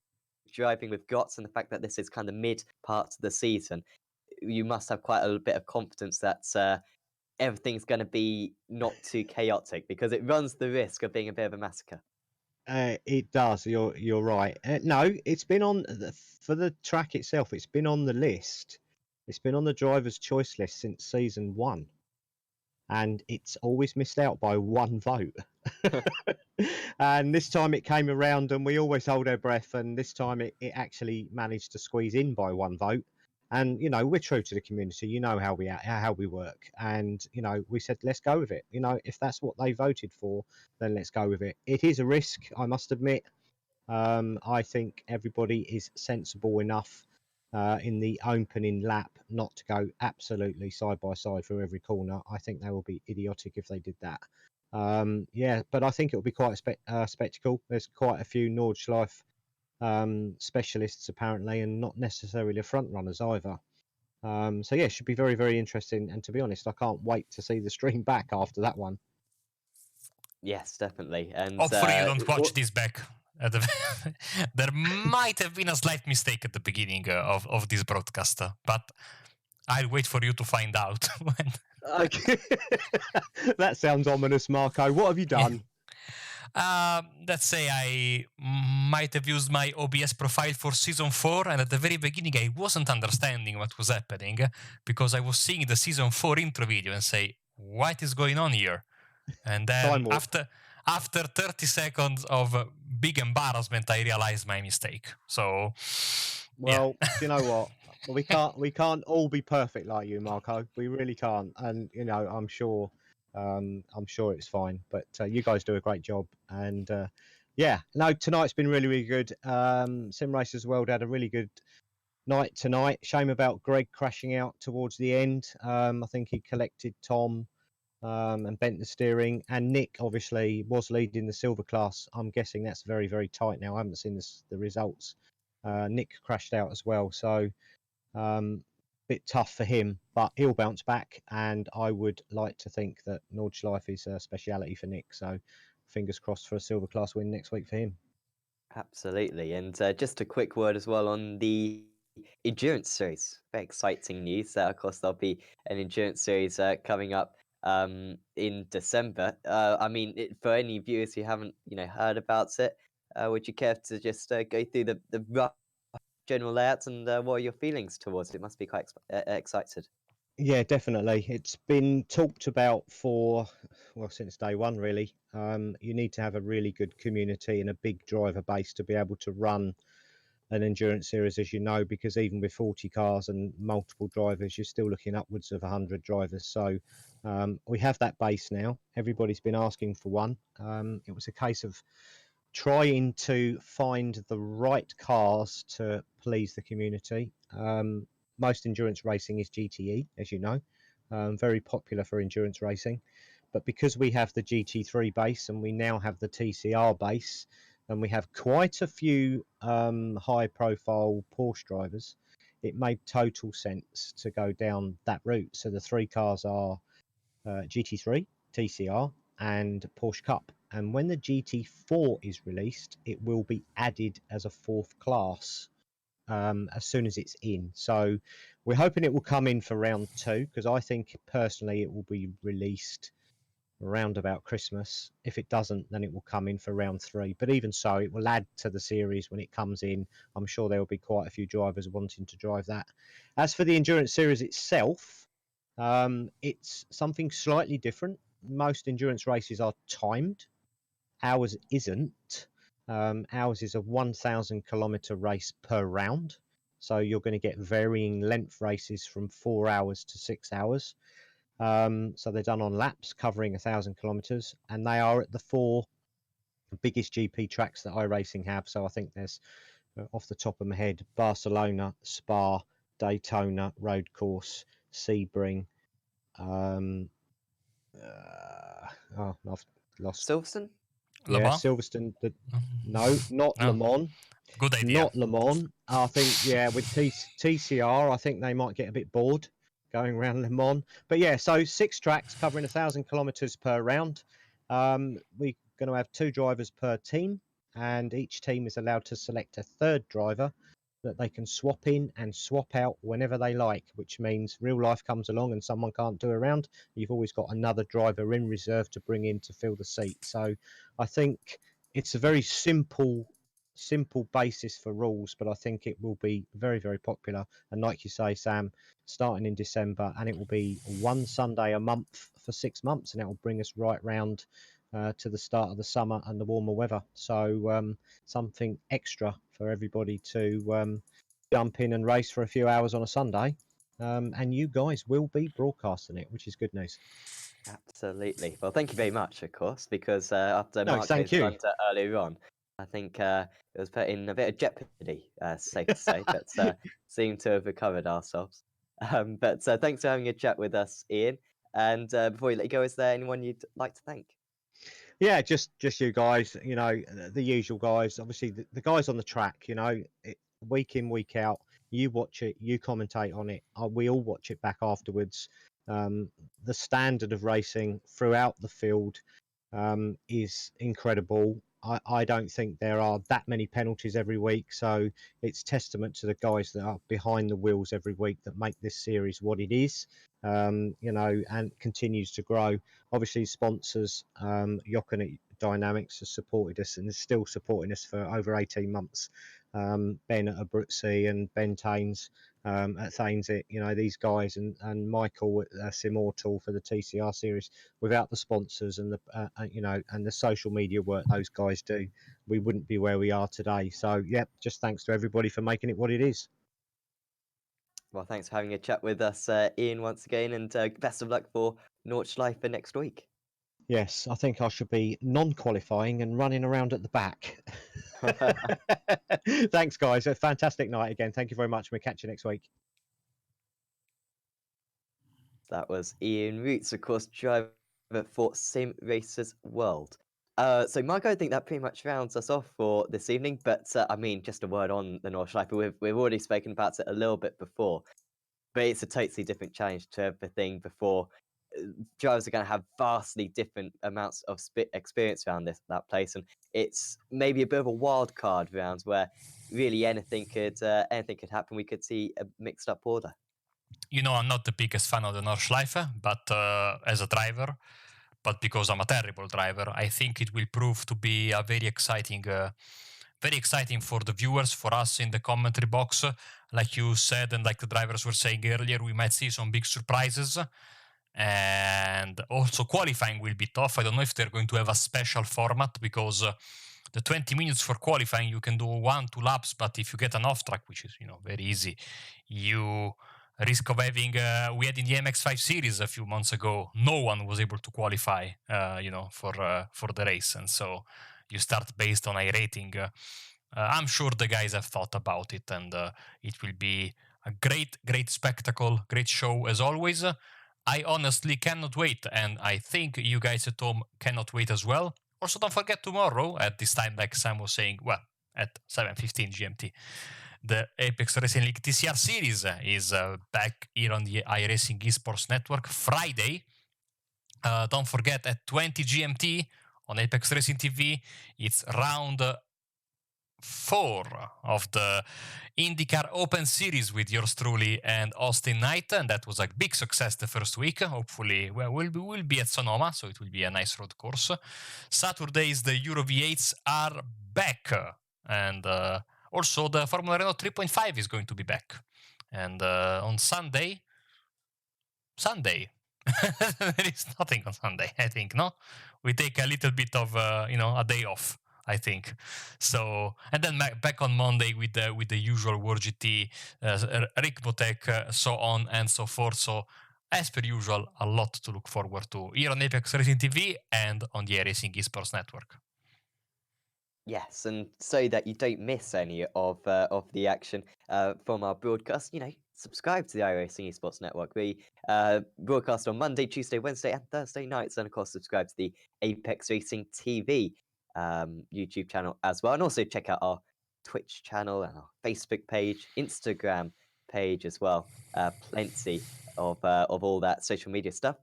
driving with GOTS and the fact that this is kind of mid part of the season, you must have quite a bit of confidence that everything's going to be not too chaotic, because it runs the risk of being a bit of a massacre. It does. You're right. No, it's been on for the track itself. It's been on the list. It's been on the driver's choice list since season 1, and it's always missed out by 1 vote. And this time it came around, and we always hold our breath. And this time it actually managed to squeeze in by 1 vote. And we're true to the community. How we work, and we said let's go with it. If that's what they voted for, then let's go with it. It is a risk, I must admit. I think everybody is sensible enough in the opening lap not to go absolutely side by side through every corner. I think they will be idiotic if they did that. Yeah, but I think it will be quite a spectacle. There's quite a few Nordschleife specialists apparently, and not necessarily front runners either. So yeah, it should be very, very interesting. And to be honest, I can't wait to see the stream back after that one. Yes, definitely. And Hopefully you don't watch what- this back. There might have been a slight mistake at the beginning of this broadcast, but I'll wait for you to find out. When... Okay. That sounds ominous, Marco. What have you done? Let's say I might have used my OBS profile for season 4, and at the very beginning I wasn't understanding what was happening because I was seeing the season 4 intro video and say, what is going on here? And then Time warp. after 30 seconds of big embarrassment, I realized my mistake. So, Well, do you know what? We can't all be perfect like you, Marco. We really can't. And you know, I'm sure it's fine. But you guys do a great job. And yeah, no, tonight's been really, really good. Simracersworld had a really good night tonight. Shame about Greg crashing out towards the end. I think he collected Tom and bent the steering. And Nick obviously was leading the silver class. I'm guessing that's very, very tight now. I haven't seen the results. Nick crashed out as well, so bit tough for him, but he'll bounce back. And I would like to think that Nordschleife is a speciality for Nick. So fingers crossed for a silver class win next week for him. Absolutely. And just a quick word as well on the endurance series. Very exciting news. Of course, there'll be an endurance series coming up in December. I mean, for any viewers who haven't, heard about it, would you care to just go through the rough general layouts and what are your feelings towards it? Must be quite excited. Yeah, definitely. It's been talked about since day one, really. You need to have a really good community and a big driver base to be able to run an endurance series, as you know, because even with 40 cars and multiple drivers, you're still looking upwards of 100 drivers. So we have that base now. Everybody's been asking for one. It was a case of trying to find the right cars to please the community. Most endurance racing is GTE, as you know, very popular for endurance racing. But because we have the GT3 base and we now have the TCR base, and we have quite a few high-profile Porsche drivers, it made total sense to go down that route. So the three cars are GT3, TCR, and Porsche Cup. And when the GT4 is released, it will be added as a fourth class as soon as it's in. So we're hoping it will come in for round 2, because I think personally it will be released around about Christmas. If it doesn't, then it will come in for round 3. But even so, it will add to the series when it comes in. I'm sure there will be quite a few drivers wanting to drive that. As for the endurance series itself, it's something slightly different. Most endurance races are timed. Ours isn't. Ours is a 1,000 kilometer race per round. So you're going to get varying length races from 4 hours to 6 hours. So they're done on laps covering 1,000 kilometers, and they are at the 4 biggest GP tracks that iRacing have. So I think there's, off the top of my head, Barcelona, Spa, Daytona, Road Course, Sebring. I've lost. Silverstone? Le Yeah, Mans? Silverstone. No, not No. Le Mans. Good idea. Not Le Mans. I think, yeah, with TCR, I think they might get a bit bored going around Le Mans. But yeah, so 6 tracks covering 1,000 kilometers per round. We're going to have 2 drivers per team, and each team is allowed to select a third driver that they can swap in and swap out whenever they like, which means real life comes along and someone can't do a round, you've always got another driver in reserve to bring in to fill the seat. So I think it's a very simple basis for rules, but I think it will be very, very popular. And like you say, Sam, starting in December, and it will be one Sunday a month for 6 months, and it will bring us right round to the start of the summer and the warmer weather. So something extra for everybody to jump in and race for a few hours on a Sunday. And you guys will be broadcasting it, which is good news. Absolutely. Well, thank you very much, of course, because after No, Marco's thank you. blunder earlier on, I think it was put in a bit of jeopardy, safe to say, but seem to have recovered ourselves. But thanks for having a chat with us, Ian. And before we let you go, is there anyone you'd like to thank? Yeah, just you guys, the usual guys. Obviously, the guys on the track, week in, week out, You watch it, you commentate on it. We all watch it back afterwards. The standard of racing throughout the field is incredible. I don't think there are that many penalties every week, so it's testament to the guys that are behind the wheels every week that make this series what it is, and continues to grow. Obviously, sponsors, Jochen Dynamics has supported us and is still supporting us for over 18 months. Ben at Abruzzi and Ben Taines at Thames, these guys, and Michael at Simortal for the TCR series. Without the sponsors and the social media work those guys do, we wouldn't be where we are today. So yeah, just thanks to everybody for making it what it is. Well, thanks for having a chat with us, Ian, once again, and best of luck for Nordschleife for next week. Yes, I think I should be non-qualifying and running around at the back. Thanks, guys. A fantastic night again. Thank you very much. We'll catch you next week. That was Ian Roots, of course, driver for Simracersworld. So, Marco, I think that pretty much rounds us off for this evening. But I mean, just a word on the Nordschleife. We've already spoken about it a little bit before, but it's a totally different challenge to everything before. Drivers are going to have vastly different amounts of experience around that place, and it's maybe a bit of a wild card round where really anything could happen. We could see a mixed up order. You know, I'm not the biggest fan of the Nordschleife, but as a driver, but because I'm a terrible driver, I think it will prove to be a very exciting for the viewers, for us in the commentary box. Like you said, and like the drivers were saying earlier, we might see some big surprises. And also qualifying will be tough. I don't know if they're going to have a special format, because the 20 minutes for qualifying, you can do 1-2 laps, but if you get an off track, which is, very easy, you risk of having, we had in the MX5 series a few months ago, no one was able to qualify, for the race. And so you start based on iRating. I'm sure the guys have thought about it, and it will be a great spectacle, great show as always. I honestly cannot wait, and I think you guys at home cannot wait as well. Also, don't forget tomorrow at this time, like Sam was saying, well, at 7:15 GMT, the Apex Racing League TCR series is back here on the iRacing Esports Network Friday. Don't forget at 20 GMT on Apex Racing TV, it's round 4 of the IndyCar Open Series with yours truly and Austin Knight, and that was a big success the first week. Hopefully, we'll be at Sonoma, so it will be a nice road course. Saturdays, the Euro V8s are back, and also the Formula Renault 3.5 is going to be back. And on Sunday, there is nothing on Sunday, I think, no? We take a little bit of, a day off, I think. So, and then back on Monday with the usual World GT, Rick Botek, so on and so forth. So, as per usual, a lot to look forward to here on Apex Racing TV and on the iRacing Esports Network. Yes, and so that you don't miss any of the action from our broadcast, subscribe to the iRacing Esports Network. We broadcast on Monday, Tuesday, Wednesday, and Thursday nights, and of course, subscribe to the Apex Racing TV YouTube channel as well, and also check out our Twitch channel and our Facebook page, Instagram page as well. Plenty of all that social media stuff.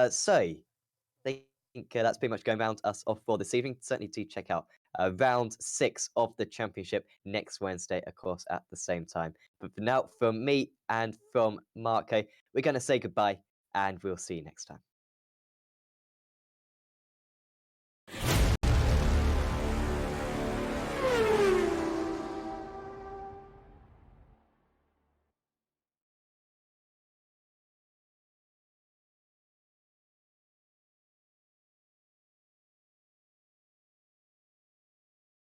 So I think that's pretty much going round us off for this evening. Certainly do check out round 6 of the championship next Wednesday, of course, at the same time. But for now, from me and from Marco, we're going to say goodbye, and we'll see you next time.